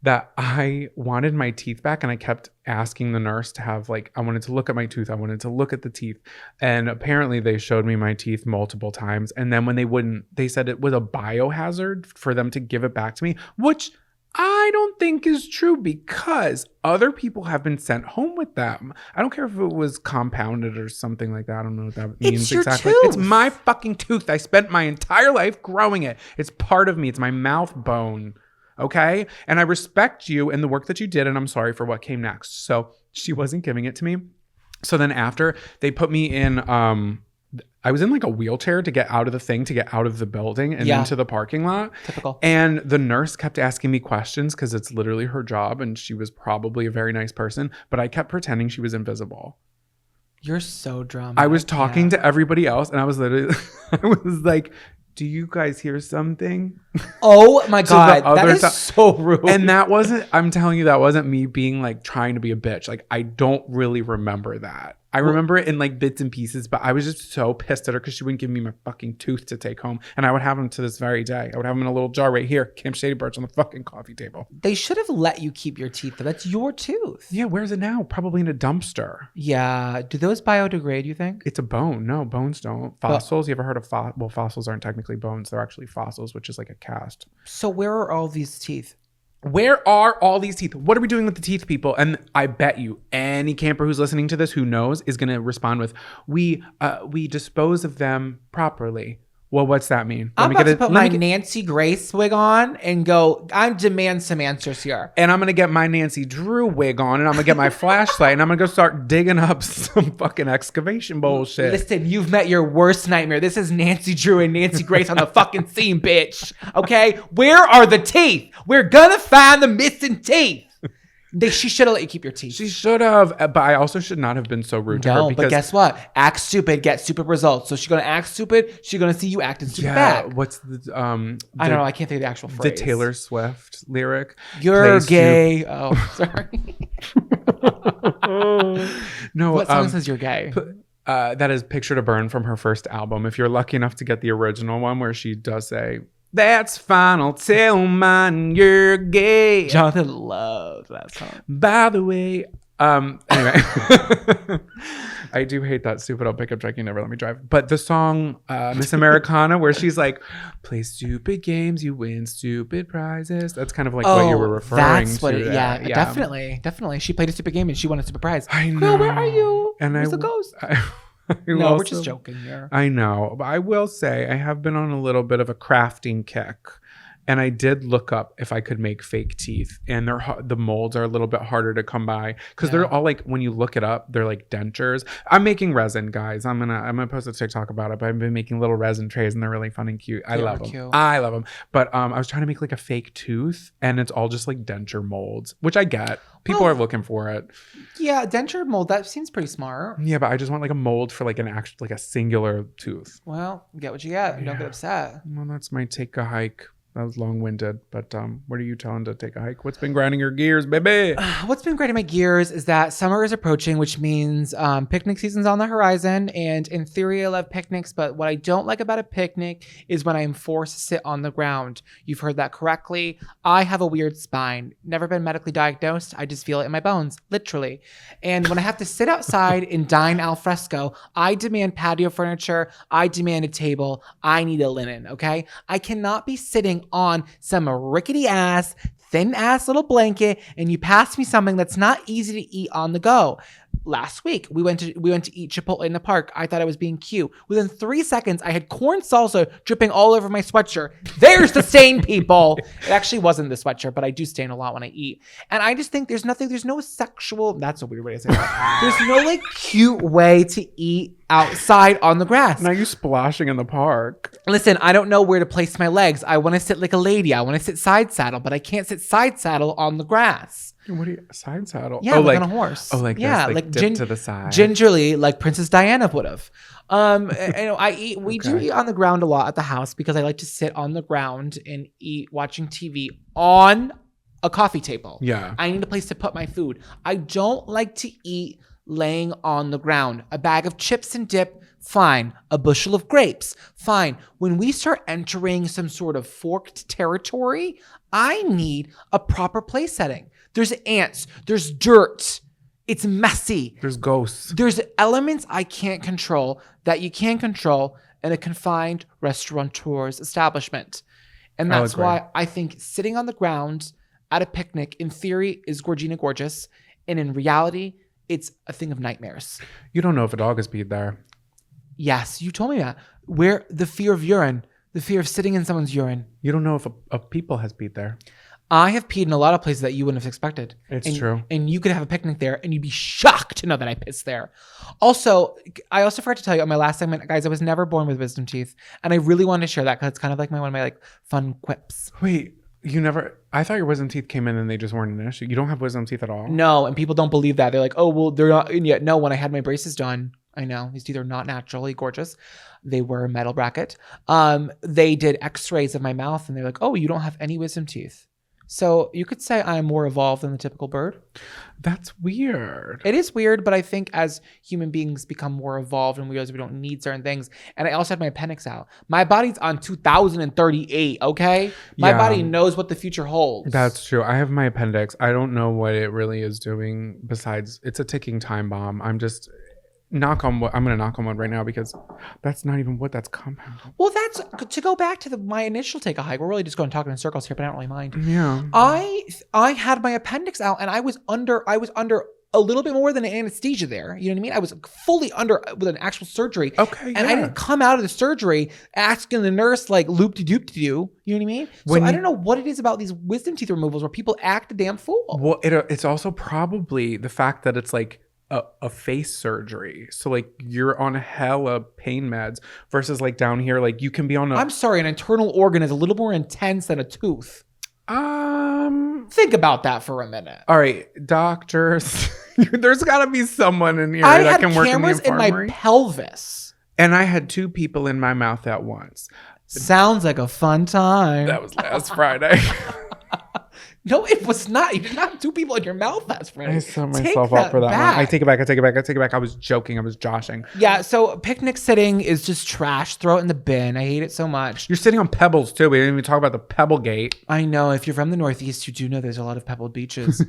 that I wanted my teeth back, and I kept asking the nurse to have like, I wanted to look at my tooth, I wanted to look at the teeth, and apparently they showed me my teeth multiple times, and then when they wouldn't, they said it was a biohazard for them to give it back to me, which I don't think is true, because other people have been sent home with them. I don't care if it was compounded or something like that. I don't know what that means It's your exactly. tooth. It's my fucking tooth. I spent my entire life growing it. It's part of me. It's my mouth bone. Okay? And I respect you and the work that you did, and I'm sorry for what came next. So she wasn't giving it to me. So then after, they put me in, I was in like a wheelchair to get out of the thing, to get out of the building and into the parking lot. Typical. And the nurse kept asking me questions because it's literally her job, and she was probably a very nice person, but I kept pretending she was invisible. You're so dramatic. I was talking to everybody else, and I was literally, I was like, do you guys hear something? Oh my God. That is side. so rude. And that wasn't, I'm telling you, that wasn't me being like trying to be a bitch. Like, I don't really remember that. I remember it in like bits and pieces, but I was just so pissed at her because she wouldn't give me my fucking tooth to take home. And I would have them to this very day. I would have them in a little jar right here, Camp Shady Birch, on the fucking coffee table. They should have let you keep your teeth though. That's your tooth. Yeah, where's it now? Probably in a dumpster. Yeah. Do those biodegrade, you think? It's a bone. No, bones don't. Fossils, you ever heard of well, fossils aren't technically bones. They're actually fossils, which is like a cast. So where are all these teeth? Where are all these teeth? What are we doing with the teeth, people? And I bet you any camper who's listening to this who knows is going to respond with, we dispose of them properly. Well, what's that mean? I'm about to put my Nancy Grace wig on and go, I demand some answers here. And I'm going to get my Nancy Drew wig on, and I'm going to get my flashlight, and I'm going to go start digging up some fucking excavation bullshit. Listen, you've met your worst nightmare. This is Nancy Drew and Nancy Grace on the fucking scene, bitch. Okay? Where are the teeth? We're going to find the missing teeth. She should have let you keep your teeth. She should have, but I also should not have been so rude to her. No, but guess what? Act stupid, get stupid results. So she's gonna act stupid. She's gonna see you acting stupid back. What's the I don't know. I can't think of the actual phrase. The Taylor Swift lyric. You're gay. Oh, sorry. No. What song says you're gay? That is Picture to Burn from her first album. If you're lucky enough to get the original one, where she does say, "That's final, tell mine you're gay." Jonathan loves that song. By the way, anyway, I do hate that stupid old pickup truck, you never let me drive. But the song Miss Americana, where she's like, play stupid games, you win stupid prizes. That's kind of like what you were referring that's to. What it, yeah, definitely. She played a stupid game and she won a stupid prize. I know. Girl, where are you? And Where's the ghost? No, we're just joking here. I know. But I will say I have been on a little bit of a crafting kick. And I did look up if I could make fake teeth, and the molds are a little bit harder to come by because they're all like, when you look it up, they're like dentures. I'm making resin, guys. I'm gonna post a TikTok about it. But I've been making little resin trays, and they're really fun and cute. I love them. Cute. I love them. But I was trying to make like a fake tooth, and it's all just like denture molds, which I get. People are looking for it. Yeah, denture mold. That seems pretty smart. Yeah, but I just want like a mold for like an actual, like a singular tooth. Well, get what you get. Don't get upset. Well, that's my take a hike. That was long-winded, but what are you telling to take a hike? What's been grinding your gears, baby? What's been grinding my gears is that summer is approaching, which means picnic season's on the horizon. And in theory, I love picnics, but what I don't like about a picnic is when I am forced to sit on the ground. You've heard that correctly. I have a weird spine. Never been medically diagnosed. I just feel it in my bones, literally. And when I have to sit outside and dine al fresco, I demand patio furniture. I demand a table. I need a linen, okay? I cannot be sitting on some rickety ass, thin ass little blanket and you pass me something that's not easy to eat on the go. Last week, we went to eat Chipotle in the park. I thought I was being cute. Within 3 seconds, I had corn salsa dripping all over my sweatshirt. There's the stain, people. It actually wasn't the sweatshirt, but I do stain a lot when I eat. And I just think there's no sexual, that's a weird way to say that. There's no like cute way to eat outside on the grass. Now you splashing in the park. Listen, I don't know where to place my legs. I want to sit like a lady. I want to sit side saddle, but I can't sit side saddle on the grass. What do you, side saddle? Yeah, like on a horse. Oh, like yeah, this, like dip to the side. Gingerly, like Princess Diana would have. We do eat on the ground a lot at the house because I like to sit on the ground and eat watching TV on a coffee table. Yeah. I need a place to put my food. I don't like to eat laying on the ground. A bag of chips and dip Fine. A bushel of grapes. Fine. When we start entering some sort of forked territory, I need a proper place setting. There's ants. There's dirt. It's messy. There's ghosts. There's elements I can't control that you can control in a confined restaurateur's establishment. And I'll that's agree. why I think sitting on the ground at a picnic, in theory, is Gorgina gorgeous. And in reality, it's a thing of nightmares. You don't know if a dog has peed there. Yes, you told me that. Where the fear of urine, the fear of sitting in someone's urine. You don't know if a people has peed there. I have peed in a lot of places that you wouldn't have expected. It's true. And you could have a picnic there and you'd be shocked to know that I pissed there. Also, I also forgot to tell you on my last segment, guys, I was never born with wisdom teeth. And I really wanted to share that because it's kind of like one of my like fun quips. Wait, you never... I thought your wisdom teeth came in and they just weren't an issue. You don't have wisdom teeth at all? No, and people don't believe that. They're like, oh, well, they're not in yet. No, when I had my braces done, I know, these teeth are not naturally gorgeous. They were a metal bracket. They did x-rays of my mouth and they're like, oh, you don't have any wisdom teeth. So you could say I'm more evolved than the typical bird. That's weird. It is weird, but I think as human beings become more evolved and we realize we don't need certain things. And I also had my appendix out. My body's on 2038, okay? My Yeah. body knows what the future holds. That's true. I have my appendix. I don't know what it really is doing besides it's a ticking time bomb. I'm just knock on wood. I'm going to knock on wood right now because that's not even wood. That's compound. Well, that's to go back to my initial take a hike. We're really just going talking in circles here, but I don't really mind. Yeah. I had my appendix out and I was under a little bit more than an anesthesia there. You know what I mean? I was fully under with an actual surgery. Okay. And I didn't come out of the surgery asking the nurse like loop-de-doop-de-doo. You know what I mean? When I you- don't know what it is about these wisdom teeth removals where people act a damn fool. Well, it's also probably the fact that it's like a face surgery. So like you're on hella pain meds versus like down here, like you can be on a... I'm sorry, an internal organ is a little more intense than a tooth. Think about that for a minute. All right, doctors. There's got to be someone in here I that had can work in the cameras in my infirmary. pelvis. And I had two people in my mouth at once. Sounds like a fun time. That was last Friday. No, it was not. You did not have two people in your mouth last Friday. I set Take myself up for that back. one. I take it back. I was joking. I was joshing. Yeah, so picnic sitting is just trash. Throw it in the bin. I hate it so much. You're sitting on pebbles too. We didn't even talk about the pebble gate. I know. If you're from the Northeast, you do know there's a lot of pebbled beaches.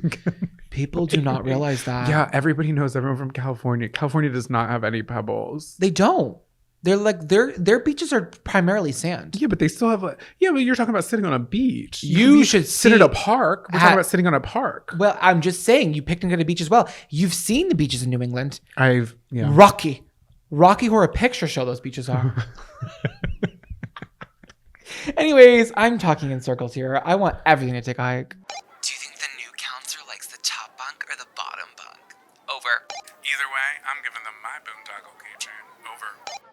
People do not realize that. Yeah, everybody knows everyone from California. California does not have any pebbles. They don't. They're like, their beaches are primarily sand. Yeah, but they still have but you're talking about sitting on a beach. You should sit at see- a park. We're talking about sitting on a park. Well, I'm just saying, you picnic at a beach as well. You've seen the beaches in New England. Yeah. Rocky Horror Picture Show those beaches are. Anyways, I'm talking in circles here. I want everything to take a hike. Do you think the new counselor likes the top bunk or the bottom bunk? Over. Either way, I'm giving them my boondoggle keychain. Over.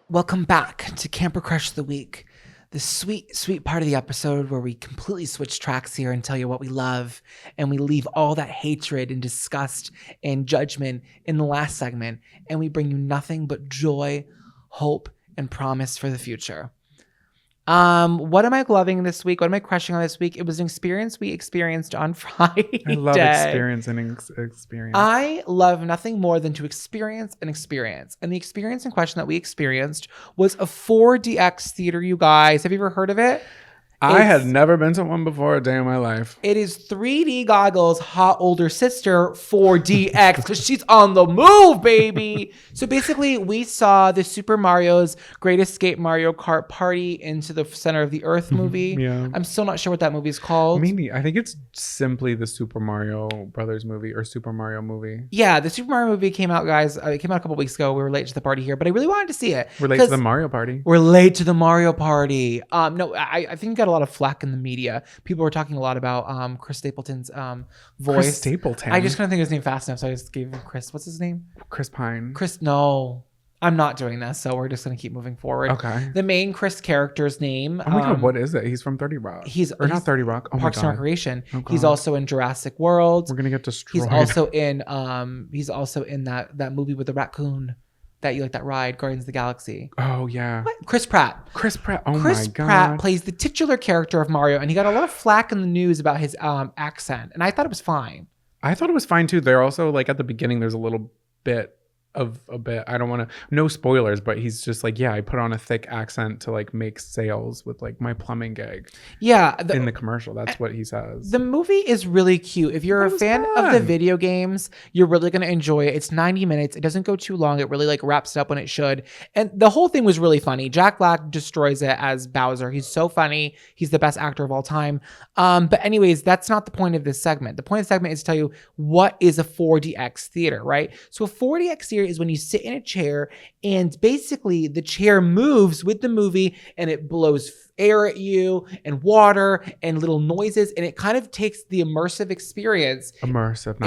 Welcome back to Camper Crush of the Week, the sweet, sweet part of the episode where we completely switch tracks here and tell you what we love, and we leave all that hatred and disgust and judgment in the last segment, and we bring you nothing but joy, hope, and promise for the future. What am I loving this week? What am I crushing on this week? It was an experience we experienced on Friday. I love experience and experience. I love nothing more than to experience an experience. And the experience in question that we experienced was a 4DX theater, you guys. Have you ever heard of it? I had It's- never been to one before a day in my life. It is 3D goggles, hot older sister 4DX, because she's on the move, baby. So basically, we saw the Super Mario's Great Escape Mario Kart Party into the Center of the Earth movie. Yeah. I'm still not sure what that movie is called. I think it's simply the Super Mario Brothers movie or Super Mario movie. Yeah, the Super Mario movie came out, guys. It came out a couple weeks ago. We were late to the party here, but I really wanted to see it. Relate to 'Cause the Mario Party. We're late to the Mario Party. No, I think it got a lot of flack in the media. People were talking a lot about Chris Stapleton's voice. Chris Stapleton. I just couldn't think of his name fast enough, so I just gave him Chris. What's his name? Chris Pine. Chris. No, I'm not doing this. So we're just gonna keep moving forward. Okay. The main Chris character's name. Oh my god, what is it? He's from 30 Rock. He's or not 30 Rock. Oh Parks my and god. Recreation. Oh He's God. also in Jurassic World. We're gonna get destroyed. He's also in that movie with the raccoon that you like that ride, Guardians of the Galaxy. Oh yeah. What? Chris Pratt. Chris Pratt. Oh Chris my god. Pratt plays the titular character of Mario, and he got a lot of flack in the news about his accent, and I thought it was fine. I thought it was fine too. They're also like at the beginning. There's a little bit of a bit. I don't want to, no spoilers, but he's just like, yeah, I put on a thick accent to like make sales with like my plumbing gig Yeah. in the commercial. That's what he says. The movie is really cute. If you're a fan of the video games, you're really going to enjoy it. It's 90 minutes. It doesn't go too long. It really like wraps it up when it should. And the whole thing was really funny. Jack Black destroys it as Bowser. He's so funny. He's the best actor of all time. But anyways, that's not the point of this segment. The point of the segment is to tell you what is a 4DX theater, right? So a 4DX theater is when you sit in a chair and basically the chair moves with the movie and it blows air at you and water and little noises, and it kind of takes the immersive experience, Immersive,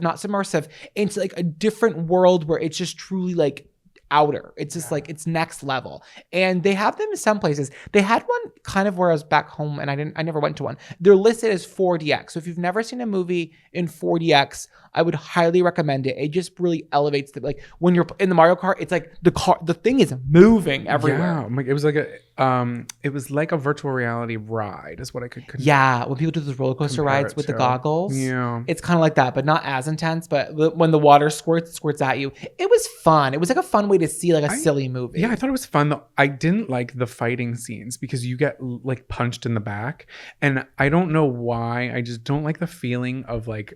not submersive, into like a different world where it's just truly like outer. It's just like it's next level. And they have them in some places. They had one kind of where I was back home and I never went to one. They're listed as 4DX. So if you've never seen a movie in 4DX, I would highly recommend it. It just really elevates the, like when you're in the Mario Kart, it's like the thing is moving everywhere. Yeah, it was like a virtual reality ride is what I could Yeah, when people do those roller coaster compare rides it with the to. goggles, Yeah. it's kind of like that, but not as intense. But when the water squirts at you, it was fun. It was like a fun way to see like a silly movie. Yeah, I thought it was fun though. I didn't like the fighting scenes because you get like punched in the back, and I don't know why. I just don't like the feeling of like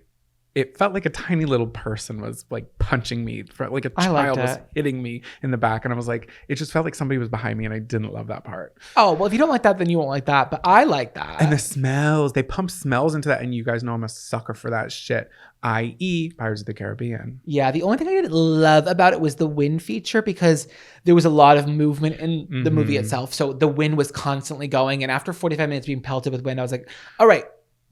it felt like a tiny little person was like punching me, like a child was hitting me in the back, and I was like, it just felt like somebody was behind me, and I didn't love that part. Oh well, if you don't like that, then you won't like that. But I like that. And the smells, they pump smells into that, and you guys know I'm a sucker for that shit. I.e., Pirates of the Caribbean. Yeah, the only thing I didn't love about it was the wind feature because there was a lot of movement in the movie itself. So the wind was constantly going, and after 45 minutes being pelted with wind, I was like, all right.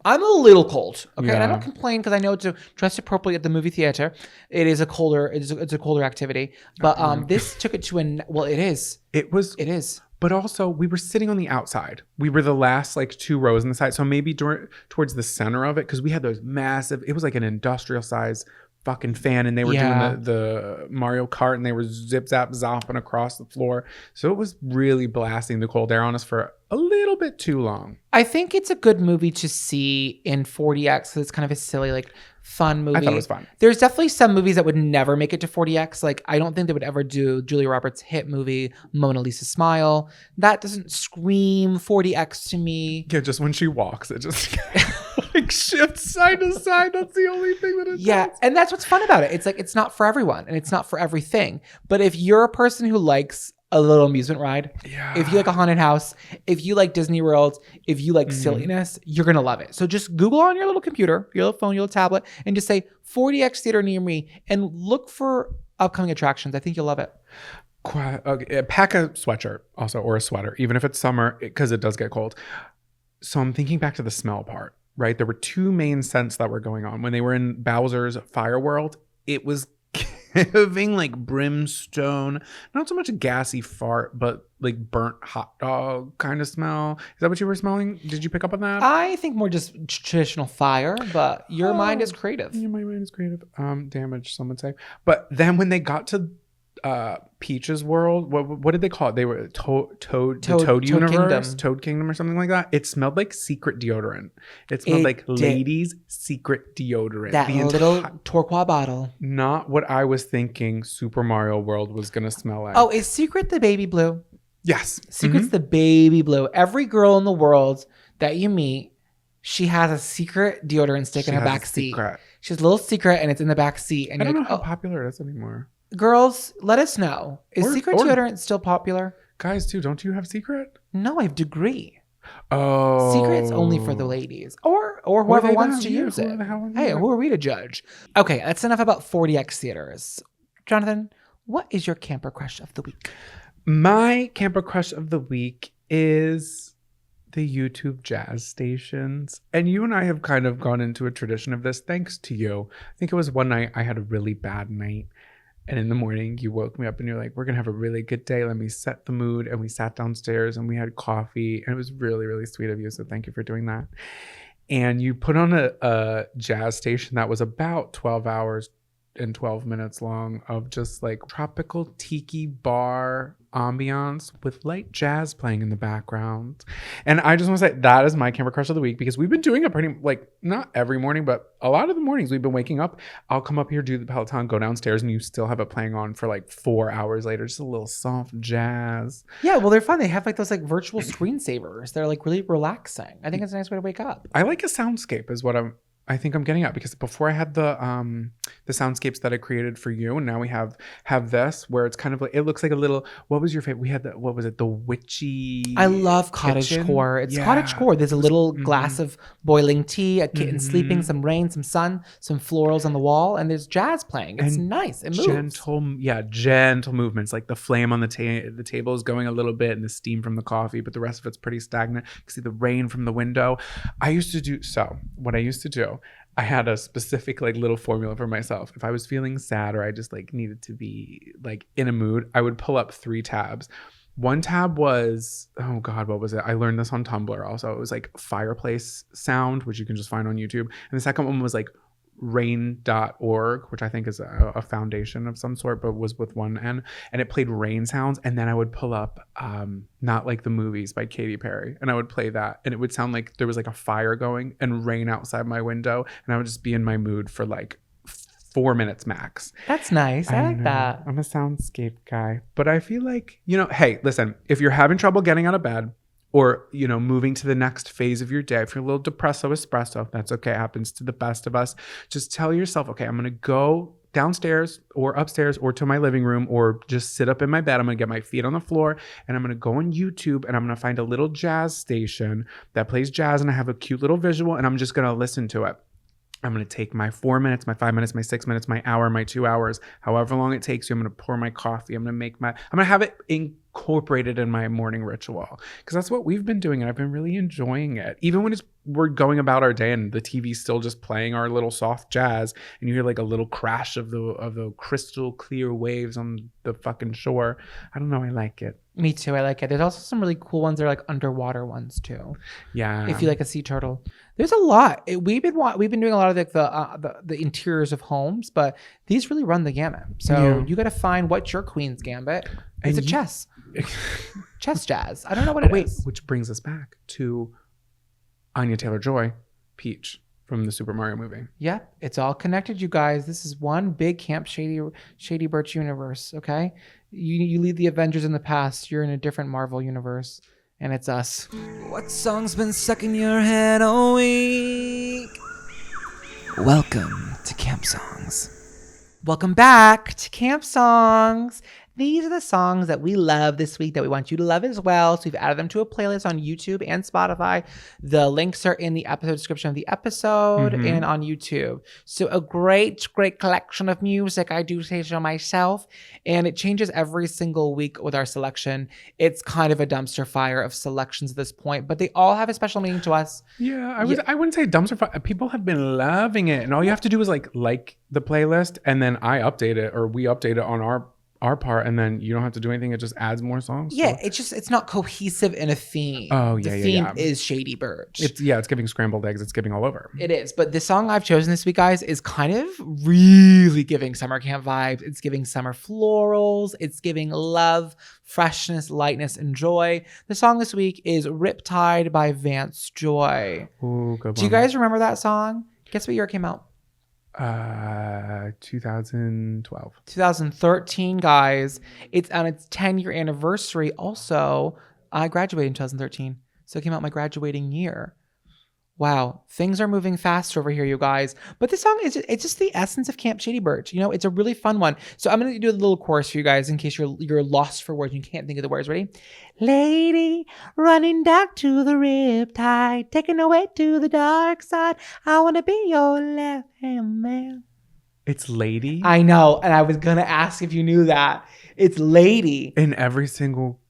I'm a little cold, okay, and I don't complain because I know to dress appropriately at the movie theater. It is a colder, it's a colder activity, but this took it to it is. It is. But also, we were sitting on the outside. We were the last like 2 rows on the side, so maybe towards the center of it because we had those massive. It was like an industrial size fucking fan, and they were doing the Mario Kart, and they were zip zap zopping across the floor. So it was really blasting the cold air on us for a little bit too long. I think it's a good movie to see in 4DX because it's kind of a silly, like, fun movie. I thought it was fun. There's definitely some movies that would never make it to 4DX. Like, I don't think they would ever do Julia Roberts' hit movie, Mona Lisa Smile. That doesn't scream 4DX to me. Yeah, just when she walks, it just like shifts side to side. That's the only thing that it does. And that's what's fun about it. It's like, it's not for everyone and it's not for everything. But if you're a person who likes a little amusement ride, if you like a haunted house, if you like Disney World, if you like silliness, you're going to love it. So just Google on your little computer, your little phone, your little tablet, and just say 4DX Theater near me and look for upcoming attractions. I think you'll love it. Okay. Pack a sweatshirt also, or a sweater, even if it's summer, because it does get cold. So I'm thinking back to the smell part, right? There were 2 main scents that were going on. When they were in Bowser's Fire World, it was giving like brimstone, not so much a gassy fart, but like burnt hot dog kind of smell. Is that what you were smelling? Did you pick up on that? I think more just traditional fire, but your mind is creative. Yeah, my mind is creative. Damage, some would say. But then when they got to Peach's world, what did they call it? They were Toad Universe, Kingdom. Toad Kingdom or something like that. It smelled like secret deodorant. It smelled like ladies' secret deodorant. That little turquoise bottle. Not what I was thinking Super Mario World was gonna smell like. Oh, is Secret the baby blue? Yes. Secret's the baby blue. Every girl in the world that you meet, she has a secret deodorant stick in her back seat. She has a little secret and it's in the back seat. And I don't know how popular it is anymore. Girls, let us know. Is secret deodorant still popular? Guys, too, don't you have secret? No, I have Degree. Oh. Secret's only for the ladies. Or whoever wants to use it. Hey, who are we to judge? Okay, that's enough about 4DX theaters. Jonathan, what is your camper crush of the week? My camper crush of the week is the YouTube jazz stations. And you and I have kind of gone into a tradition of this thanks to you. I think it was one night I had a really bad night. And in the morning, you woke me up and you're like, we're going to have a really good day. Let me set the mood. And we sat downstairs and we had coffee. And it was really, really sweet of you. So thank you for doing that. And you put on a jazz station that was about 12 hours and 12 minutes long of just like tropical tiki bar ambiance with light jazz playing in the background. And I just want to say that is my camper crush of the week, because we've been doing it pretty, like, not every morning, but a lot of the mornings we've been waking up. I'll come up here, do the Peloton, go downstairs, and you still have it playing on for like 4 hours later. Just a little soft jazz. Yeah, well, they're fun. They have like those like virtual screensavers. They're like really relaxing. I think it's a nice way to wake up. I like a soundscape is what I think I'm getting at, because before I had the soundscapes that I created for you, and now we have this where it's kind of like, it looks like a little, what was your favorite? We had what was it? The witchy. I love cottagecore. It's cottagecore. There's a little glass of boiling tea, a kitten sleeping, some rain, some sun, some florals on the wall, and there's jazz playing. It's nice. It moves. Gentle movements. Like the flame on the table is going a little bit, and the steam from the coffee, but the rest of it's pretty stagnant. You can see the rain from the window. What I used to do, I had a specific like little formula for myself. If I was feeling sad or I just like needed to be like in a mood, I would pull up 3 tabs. One tab was, oh God, what was it? I learned this on Tumblr also. It was like fireplace sound, which you can just find on YouTube. And the second one was like rain.org, which I think is a foundation of some sort, but was with one N, and it played rain sounds. And then I would pull up Not Like the Movies by Katy Perry, and I would play that, and it would sound like there was like a fire going and rain outside my window, and I would just be in my mood for like 4 minutes max. That's nice. I like that. I'm a soundscape guy, but I feel like, hey, listen, if you're having trouble getting out of bed, or, moving to the next phase of your day, if you're a little depresso espresso, that's okay. It happens to the best of us. Just tell yourself, okay, I'm going to go downstairs or upstairs or to my living room, or just sit up in my bed. I'm going to get my feet on the floor, and I'm going to go on YouTube, and I'm going to find a little jazz station that plays jazz, and I have a cute little visual, and I'm just going to listen to it. I'm going to take my 4 minutes, my 5 minutes, my 6 minutes, my hour, my 2 hours, however long it takes you. I'm going to pour my coffee. I'm going to have it incorporated in my morning ritual, because that's what we've been doing, and I've been really enjoying it. Even when we're going about our day and the TV's still just playing our little soft jazz, and you hear like a little crash of the crystal clear waves on the fucking shore. I don't know. I like it. Me too. I like it. There's also some really cool ones. They're like underwater ones too. Yeah. If you like a sea turtle, there's a lot. We've been doing a lot of the interiors of homes, but these really run the gamut. So you got to find what's your queen's gambit. It's a chess jazz. I don't know what it is. Which brings us back to Anya Taylor-Joy, Peach from the Super Mario movie. Yeah, it's all connected, you guys. This is one big Camp Shady Birch universe. Okay, you leave the Avengers in the past. You're in a different Marvel universe, and it's us. What song's been stuck in your head all week? Welcome to Camp Songs. Welcome back to Camp Songs. These are the songs that we love this week that we want you to love as well. So we've added them to a playlist on YouTube and Spotify. The links are in the episode description of the episode and on YouTube. So a great collection of music, I do say so myself. And it changes every single week with our selection. It's kind of a dumpster fire of selections at this point, but they all have a special meaning to us. Yeah, I wouldn't say dumpster fire. People have been loving it. And all you have to do is like the playlist, and then I update it, or we update it on our part, and then you don't have to do anything. It just adds more songs. Yeah, so. It's not cohesive in a theme. Oh, the theme is Shady Birch. It's giving scrambled eggs. It's giving all over. It is. But the song I've chosen this week, guys, is kind of really giving summer camp vibes. It's giving summer florals. It's giving love, freshness, lightness, and joy. The song this week is Riptide by Vance Joy. Ooh, good one. Do you guys remember that song? Guess what year it came out? 2012. 2013, guys. It's on its 10-year anniversary. Also, I graduated in 2013, so it came out my graduating year. Wow, things are moving fast over here, you guys. But this song it's just the essence of Camp Shady Birch. It's a really fun one. So I'm gonna do a little chorus for you guys in case you're lost for words and you can't think of the words. Ready? Lady, running down to the riptide, taking away to the dark side. I wanna be your left hand man. It's Lady. I know, and I was gonna ask if you knew that. It's Lady in every single.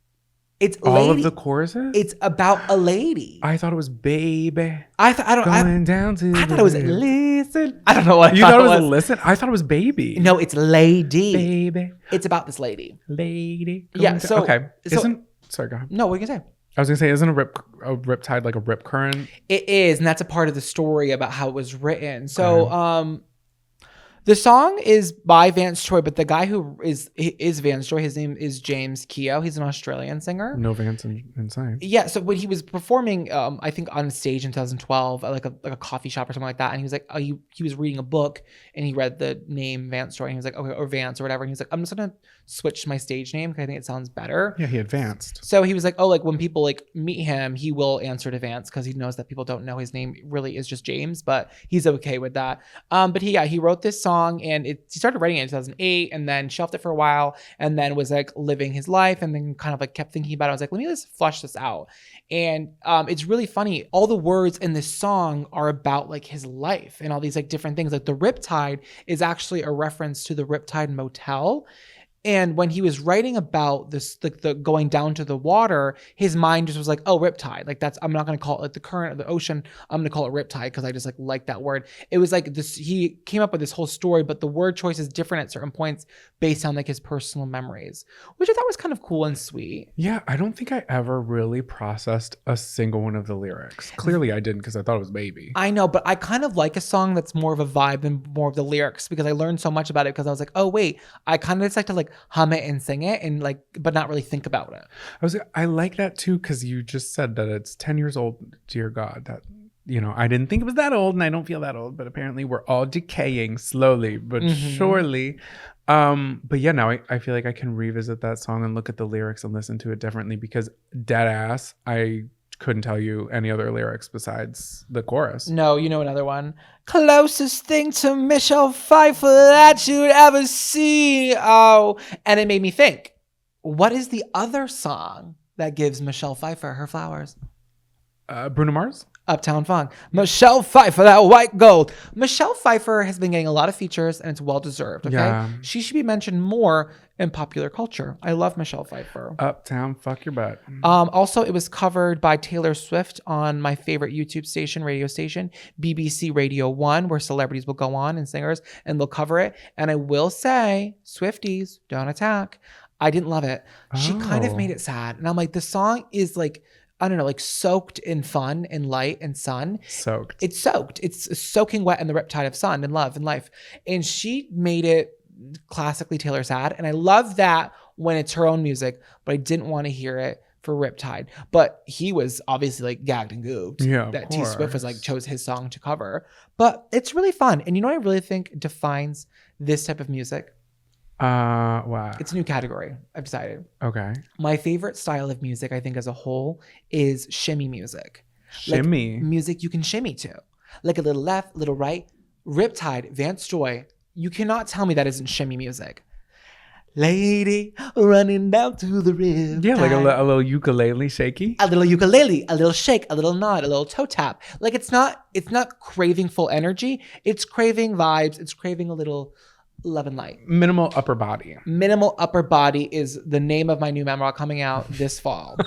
It's all lady. of the choruses. It's about a lady. I thought it was baby. I thought it was listen. I don't know what you thought it was. Listen. I thought it was baby. No, it's lady. Baby. It's about this lady. Lady. Yeah. So okay. Sorry. Go ahead. No, what are you gonna say? I was gonna say, isn't a riptide like a rip current? It is, and that's a part of the story about how it was written. So, The song is by Vance Troy, but the guy who is Vance Troy, his name is James Keogh. He's an Australian singer. No Vance inside. Yeah, so when he was performing, I think on stage in 2012 at like a coffee shop or something like that, and he was like, he was reading a book and he read the name Vance Troy, and he was like, okay, or Vance or whatever, and he was like, I'm just gonna switch my stage name because I think it sounds better. Yeah, he advanced. So he was like, oh, like when people like meet him, he will answer to Vance because he knows that people don't know his name really is just James, but he's okay with that. But he wrote this song and he started writing it in 2008 and then shelved it for a while and then was like living his life and then kind of like kept thinking about it. I was like, let me just flush this out. And it's really funny. All the words in this song are about like his life and all these like different things. Like the Riptide is actually a reference to the Riptide Motel. And when he was writing about this, like the going down to the water, his mind just was like, oh, riptide. Like I'm not going to call it like the current of the ocean. I'm going to call it riptide because I just like that word. It was like this, he came up with this whole story, but the word choice is different at certain points based on like his personal memories, which I thought was kind of cool and sweet. Yeah, I don't think I ever really processed a single one of the lyrics. Clearly I didn't because I thought it was Baby. I know, but I kind of like a song that's more of a vibe than more of the lyrics because I learned so much about it because I was like, oh, wait, I kind of just like to like hum it and sing it and like but not really think about it. I like that too because you just said that it's 10 years old. Dear God, that I didn't think it was that old and I don't feel that old, but apparently we're all decaying slowly but surely. But yeah, now I feel like I can revisit that song and look at the lyrics and listen to it differently because dead ass I couldn't tell you any other lyrics besides the chorus. No, you know another one. Closest thing to Michelle Pfeiffer that you'd ever see. Oh, and it made me think, what is the other song that gives Michelle Pfeiffer her flowers? Bruno Mars? Uptown Funk. Michelle Pfeiffer, that white gold. Michelle Pfeiffer has been getting a lot of features and it's well deserved. Okay, Yeah. She should be mentioned more in popular culture. I love Michelle Pfeiffer. Uptown, fuck your butt. Also, it was covered by Taylor Swift on my favorite YouTube station, radio station, BBC Radio 1, where celebrities will go on and singers and they'll cover it. And I will say, Swifties, don't attack. I didn't love it. She kind of Oh. made it sad. And I'm like, the song is like, I don't know, like soaked in fun and light and sun. Soaked. It's soaked. It's soaking wet in the riptide of sun and love and life. And she made it classically Taylor sad. And I love that when it's her own music, but I didn't want to hear it for Riptide. But he was obviously like gagged and gooped Yeah, of that T Swift was like course. chose his song to cover. But it's really fun. And you know what I really think defines this type of music? Wow. It's a new category. I've decided. Okay. My favorite style of music, I think as a whole, is shimmy music. Shimmy. Like music you can shimmy to. Like a little left, little right. Riptide, Vance Joy. You cannot tell me that isn't shimmy music. Lady running down to the river. Yeah, like a little ukulele shaky. A little ukulele, a little shake, a little nod, a little toe tap. Like it's not craving full energy. It's craving vibes. It's craving a little love and light. Minimal upper body. Minimal upper body is the name of my new memoir coming out this fall.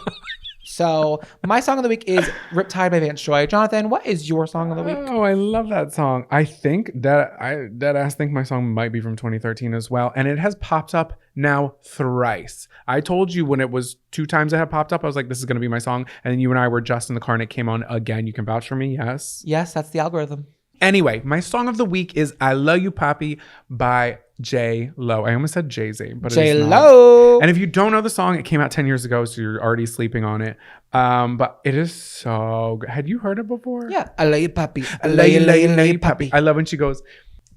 So my song of the week is Riptide by Vance Joy. Jonathan, what is your song of the week? Oh, I love that song. I think I think my song might be from 2013 as well. And it has popped up now thrice. I told you when it was 2 times it had popped up, I was like, this is going to be my song. And then you and I were just in the car and it came on again. You can vouch for me. Yes. Yes, that's the algorithm. Anyway, my song of the week is I Love You Papi by J Lo. I almost said Jay-Z, but it is not. J-Lo. And if you don't know the song, it came out 10 years ago, so you're already sleeping on it. But it is so good. Had you heard it before? Yeah. I love you, papi. I love you, love you, love you, papi. I love when she goes,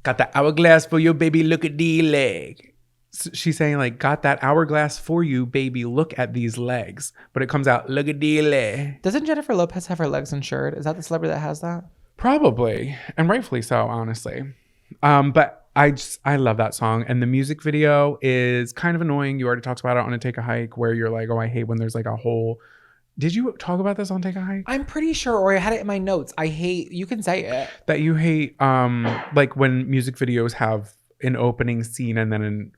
got the hourglass for you, baby, look at the leg. So she's saying like, got that hourglass for you, baby, look at these legs. But it comes out, look at the leg. Doesn't Jennifer Lopez have her legs insured? Is that the celebrity that has that? Probably, and rightfully so, honestly. But I love that song, and the music video is kind of annoying. You already talked about it on a Take a Hike, where you're like, oh, I hate when there's like a whole. Did you talk about this on Take a Hike? I'm pretty sure, or I had it in my notes. I hate. You can say it. That you hate, like when music videos have an opening scene and then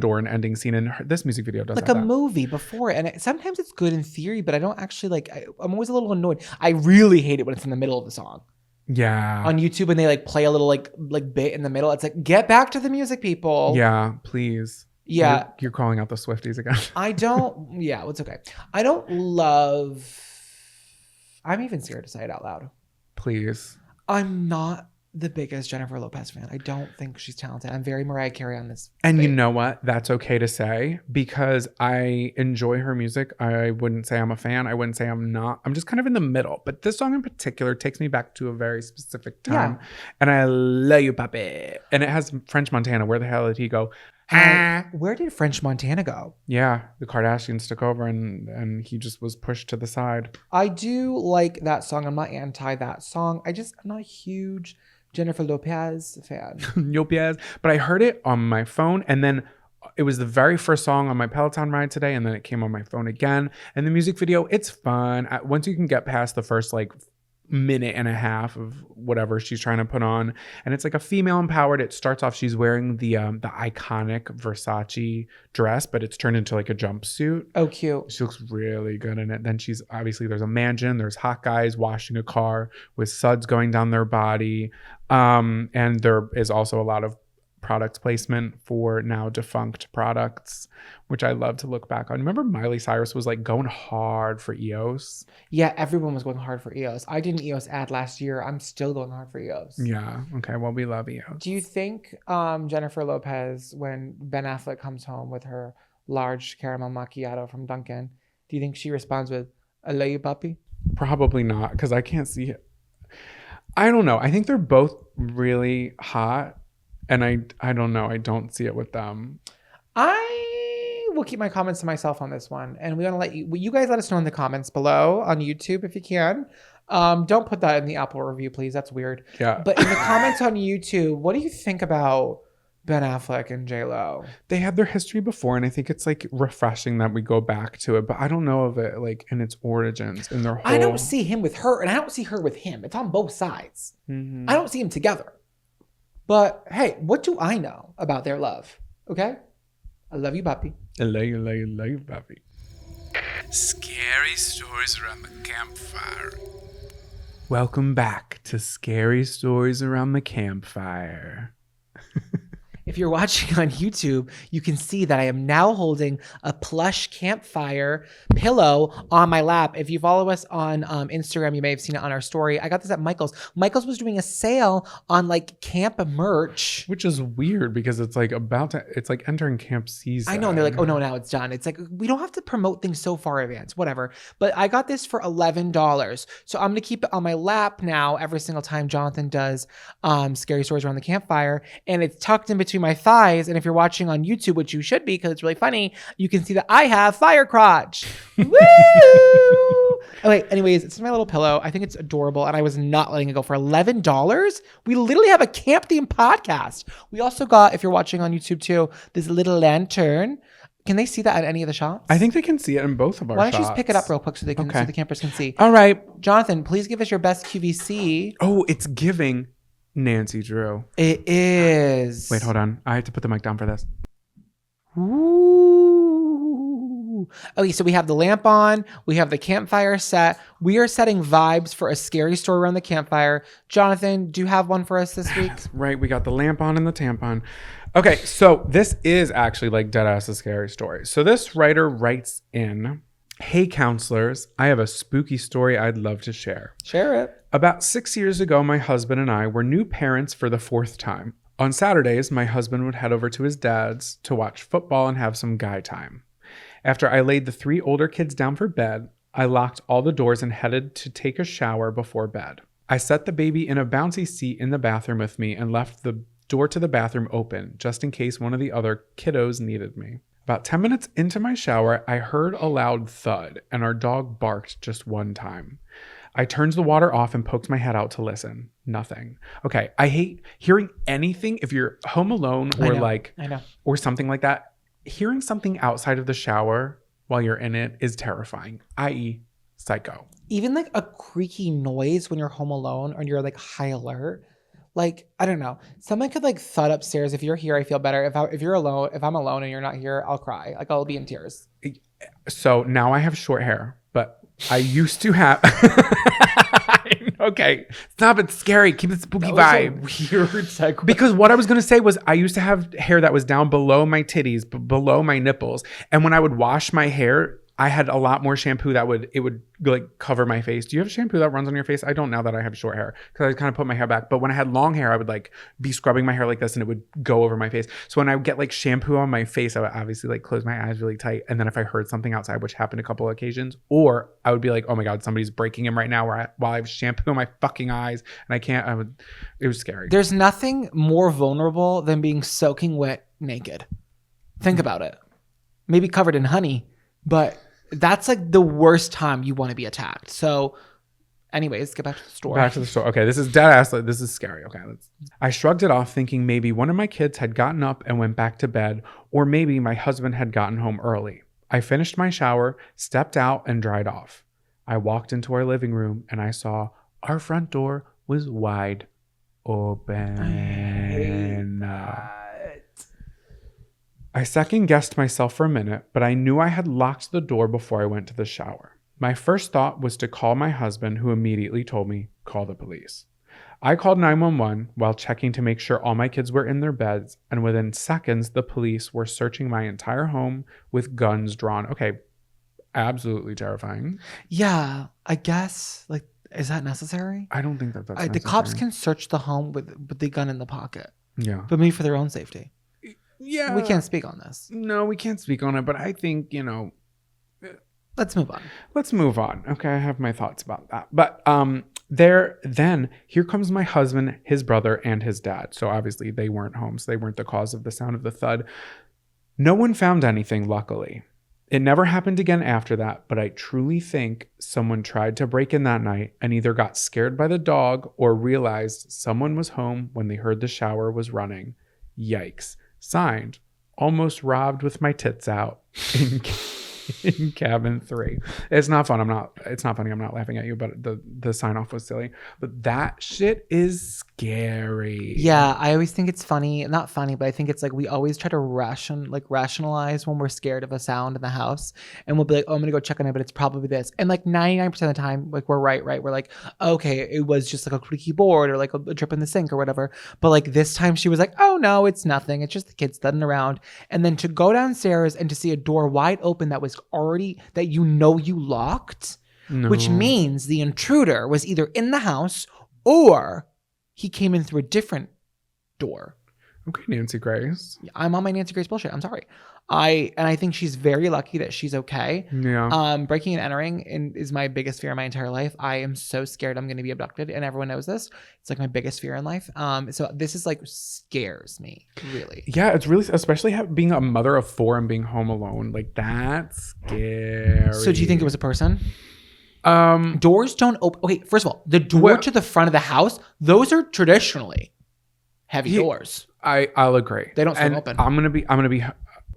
or an ending scene, and this music video does Like have a that. movie before it. And sometimes it's good in theory, but I don't actually like. I'm always a little annoyed. I really hate it when it's in the middle of the song. Yeah. On YouTube when they like play a little like bit in the middle. It's like, get back to the music, people. Yeah, please. Yeah. You're calling out the Swifties again. I don't. Yeah, it's okay. I don't love. I'm even scared to say it out loud. Please. I'm not the biggest Jennifer Lopez fan. I don't think she's talented. I'm very Mariah Carey on this. And you thing. know what? That's okay to say because I enjoy her music. I wouldn't say I'm a fan. I wouldn't say I'm not. I'm just kind of in the middle. But this song in particular takes me back to a very specific time. Yeah. And I love you, puppy. And it has French Montana. Where the hell did he go? Where did French Montana go? Yeah, the Kardashians took over and he just was pushed to the side. I do like that song. I'm not anti that song. I'm not a huge Jennifer Lopez fan. Lopez. But I heard it on my phone and then it was the very first song on my Peloton ride today and then it came on my phone again. And the music video, it's fun. Once you can get past the first like minute and a half of whatever she's trying to put on, and it's like a female empowered. It starts off she's wearing the iconic Versace dress, but it's turned into like a jumpsuit. Oh, cute. She looks really good in it. Then she's obviously there's a mansion, there's hot guys washing a car with suds going down their body, and there is also a lot of product placement for now defunct products, which I love to look back on. Remember Miley Cyrus was like going hard for EOS? Yeah, everyone was going hard for EOS. I did an EOS ad last year. I'm still going hard for EOS. Yeah. Okay. Well, we love EOS. Do you think Jennifer Lopez, when Ben Affleck comes home with her large caramel macchiato from Dunkin', do you think she responds with, I love you, puppy? Probably not, because I can't see it. I don't know. I think they're both really hot. And I don't know. I don't see it with them. I will keep my comments to myself on this one. And we want to let you guys let us know in the comments below on YouTube if you can. Don't put that in the Apple review, please. That's weird. Yeah. But in the comments on YouTube, what do you think about Ben Affleck and J-Lo? They had their history before, and I think it's like refreshing that we go back to it. But I don't know of it like in its origins, in their whole. I don't see him with her, and I don't see her with him. It's on both sides. Mm-hmm. I don't see them together. But hey, what do I know about their love? Okay? I love you, puppy. I love you, puppy. Scary stories around the campfire. Welcome back to Scary Stories Around the Campfire. If you're watching on YouTube, you can see that I am now holding a plush campfire pillow on my lap. If you follow us on Instagram, you may have seen it on our story. I got this at Michael's. Michael's was doing a sale on like camp merch. Which is weird because it's like it's like entering camp season. I know, and they're like, oh no, now it's done. It's like, we don't have to promote things so far in advance, whatever. But I got this for $11. So I'm gonna keep it on my lap now every single time Jonathan does Scary Stories Around the Campfire. And it's tucked in between my thighs. And if you're watching on YouTube, which you should be because it's really funny, you can see that I have fire crotch. Woo! Okay, anyways, it's my little pillow. I think it's adorable, and I was not letting it go for $11. We literally have a camp themed podcast. We also got, if you're watching on YouTube too, this little lantern. Can they see that at any of the shops? I think they can see it in both of our Why don't you shots. just pick it up real quick so they can, Okay. so the campers can see? All right. Jonathan, please give us your best QVC. Oh, it's giving Nancy Drew. It is. Wait, hold on. I have to put the mic down for this. Ooh. Okay, so we have the lamp on. We have the campfire set. We are setting vibes for a scary story around the campfire. Jonathan, do you have one for us this week? Right, we got the lamp on and the tampon. Okay, so this is actually like deadass a scary story. So this writer writes in, hey counselors, I have a spooky story I'd love to share. Share it. About 6 years ago, my husband and I were new parents for the 4th time. On Saturdays, my husband would head over to his dad's to watch football and have some guy time. After I laid the 3 older kids down for bed, I locked all the doors and headed to take a shower before bed. I set the baby in a bouncy seat in the bathroom with me and left the door to the bathroom open, just in case one of the other kiddos needed me. About 10 minutes into my shower, I heard a loud thud, and our dog barked just one time. I turned the water off and poked my head out to listen. Nothing. Okay, I hate hearing anything if you're home alone or I know. or something like that. Hearing something outside of the shower while you're in it is terrifying, i.e. psycho. Even like a creaky noise when you're home alone or you're like high alert. Like, I don't know. Someone could like thud upstairs. If you're here, I feel better. If you're alone, if I'm alone and you're not here, I'll cry. Like I'll be in tears. So now I have short hair, but I used to have. Okay, stop. It's scary. Keep the spooky vibe. Weird segue. Because what I was going to say was I used to have hair that was down below my titties, below my nipples. And when I would wash my hair, I had a lot more shampoo that would like cover my face. Do you have shampoo that runs on your face? I don't now that I have short hair because I kind of put my hair back. But when I had long hair, I would like be scrubbing my hair like this and it would go over my face. So when I would get like shampoo on my face, I would obviously like close my eyes really tight. And then if I heard something outside, which happened a couple of occasions, or I would be like, oh my God, somebody's breaking in right now while I have shampoo on my fucking eyes and I can't, it was scary. There's nothing more vulnerable than being soaking wet naked. Think about it. Maybe covered in honey, but that's like the worst time you want to be attacked. So anyways, get back to the store. Back to the store. Okay, this is dead ass. This is scary. Okay, I shrugged it off thinking maybe one of my kids had gotten up and went back to bed, or maybe my husband had gotten home early. I finished my shower, stepped out, and dried off. I walked into our living room and I saw our front door was wide open. I second guessed myself for a minute, but I knew I had locked the door before I went to the shower. My first thought was to call my husband, who immediately told me, call the police. I called 911 while checking to make sure all my kids were in their beds, and within seconds, the police were searching my entire home with guns drawn. Okay, absolutely terrifying. Yeah, I guess, like, is that necessary? I don't think that's necessary. The cops can search the home with the gun in the pocket. Yeah. But maybe for their own safety. Yeah. We can't speak on this. No, we can't speak on it, but I think, Let's move on. Let's move on. Okay, I have my thoughts about that. But here comes my husband, his brother, and his dad. So obviously they weren't home, so they weren't the cause of the sound of the thud. No one found anything, luckily. It never happened again after that, but I truly think someone tried to break in that night and either got scared by the dog or realized someone was home when they heard the shower was running. Yikes. Signed, almost robbed with my tits out in cabin 3. It's not fun. It's not funny. I'm not laughing at you, but the sign off was silly. But that shit is scary. Yeah, I always think it's funny. Not funny, but I think it's like we always try to rationalize when we're scared of a sound in the house. And we'll be like, oh, I'm going to go check on it, but it's probably this. And like 99% of the time, like we're right. We're like, okay, it was just like a creaky board or like a drip in the sink or whatever. But like this time she was like, oh no, it's nothing. It's just the kids thudding around. And then to go downstairs and to see a door wide open that was already, that you locked, which means the intruder was either in the house or he came in through a different door. Okay, Nancy Grace. I'm on my Nancy Grace bullshit. I'm sorry. I think she's very lucky that she's okay. Yeah. Breaking and entering is my biggest fear in my entire life. I am so scared I'm going to be abducted, and everyone knows this. It's like my biggest fear in life. So this is like scares me really. Yeah, it's really, especially being a mother of 4 and being home alone. Like that's scary. So do you think it was a person? Doors don't open. Okay, first of all, the door to the front of the house, those are traditionally heavy doors. I'll agree. They don't stay open.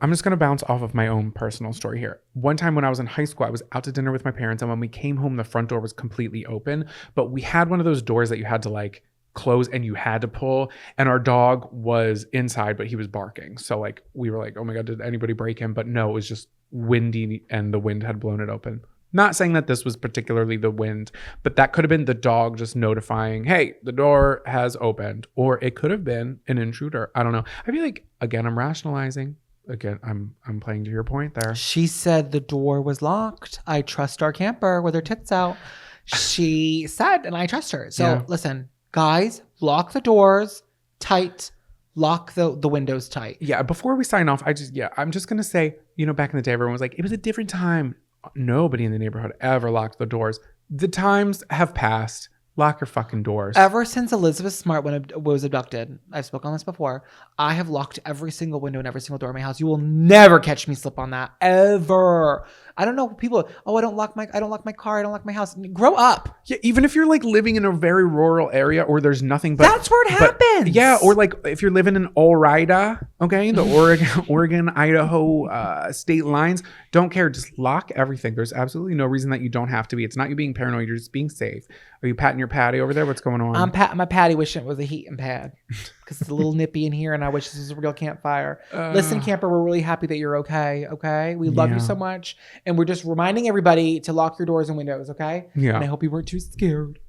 I'm just going to bounce off of my own personal story here. One time when I was in high school, I was out to dinner with my parents, and when we came home, the front door was completely open, but we had one of those doors that you had to like close and you had to pull, and our dog was inside, but he was barking. So like we were like, oh my God, did anybody break him? But no, it was just windy and the wind had blown it open. Not saying that this was particularly the wind, but that could have been the dog just notifying, hey, the door has opened. Or it could have been an intruder. I don't know. I feel like, again, I'm rationalizing. Again, I'm playing to your point there. She said the door was locked. I trust our camper with her tits out. She said, and I trust her. So Listen, guys, lock the doors tight. Lock the windows tight. Yeah, before we sign off, I'm just going to say, back in the day, everyone was like, it was a different time. Nobody in the neighborhood ever locked the doors. The times have passed. Lock your fucking doors. Ever since Elizabeth Smart was abducted, I've spoken on this before, I have locked every single window and every single door in my house. You will never catch me slip on that. Ever. I don't know people, I don't lock my car, I don't lock my house. Grow up. Yeah, even if you're like living in a very rural area or there's nothing but that's where it happens. Yeah, or like if you're living in Orida, okay, the Oregon, Idaho state lines, don't care, just lock everything. There's absolutely no reason that you don't have to be. It's not you being paranoid, you're just being safe. Are you patting your patty over there? What's going on? I'm patting my patty, wishing it was a heating pad because it's a little nippy in here, and I wish this was a real campfire. Listen, camper, we're really happy that you're okay. Okay, we love you so much, and we're just reminding everybody to lock your doors and windows. Okay. Yeah. And I hope you weren't too scared.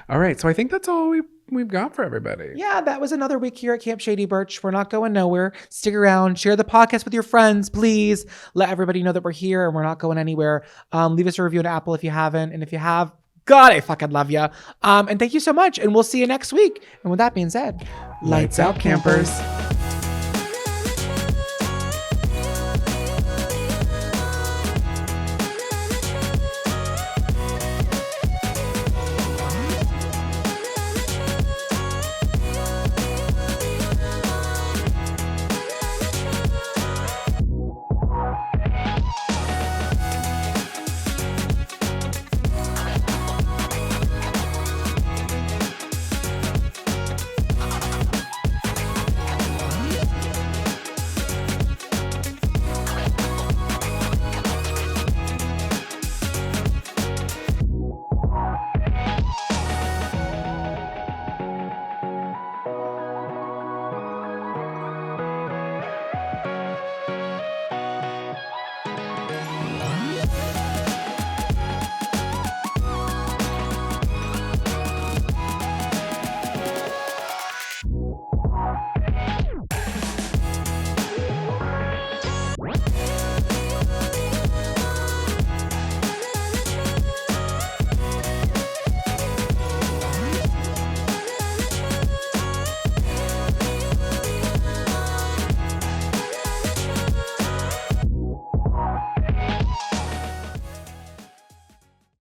All right. So I think that's all we've got for everybody. Yeah, that was another week here at Camp Shady Birch. We're not going nowhere. Stick around. Share the podcast with your friends, please. Let everybody know that we're here and we're not going anywhere. Leave us a review on Apple if you haven't. And if you have, God, I fucking love you. And thank you so much. And we'll see you next week. And with that being said, lights out, campers.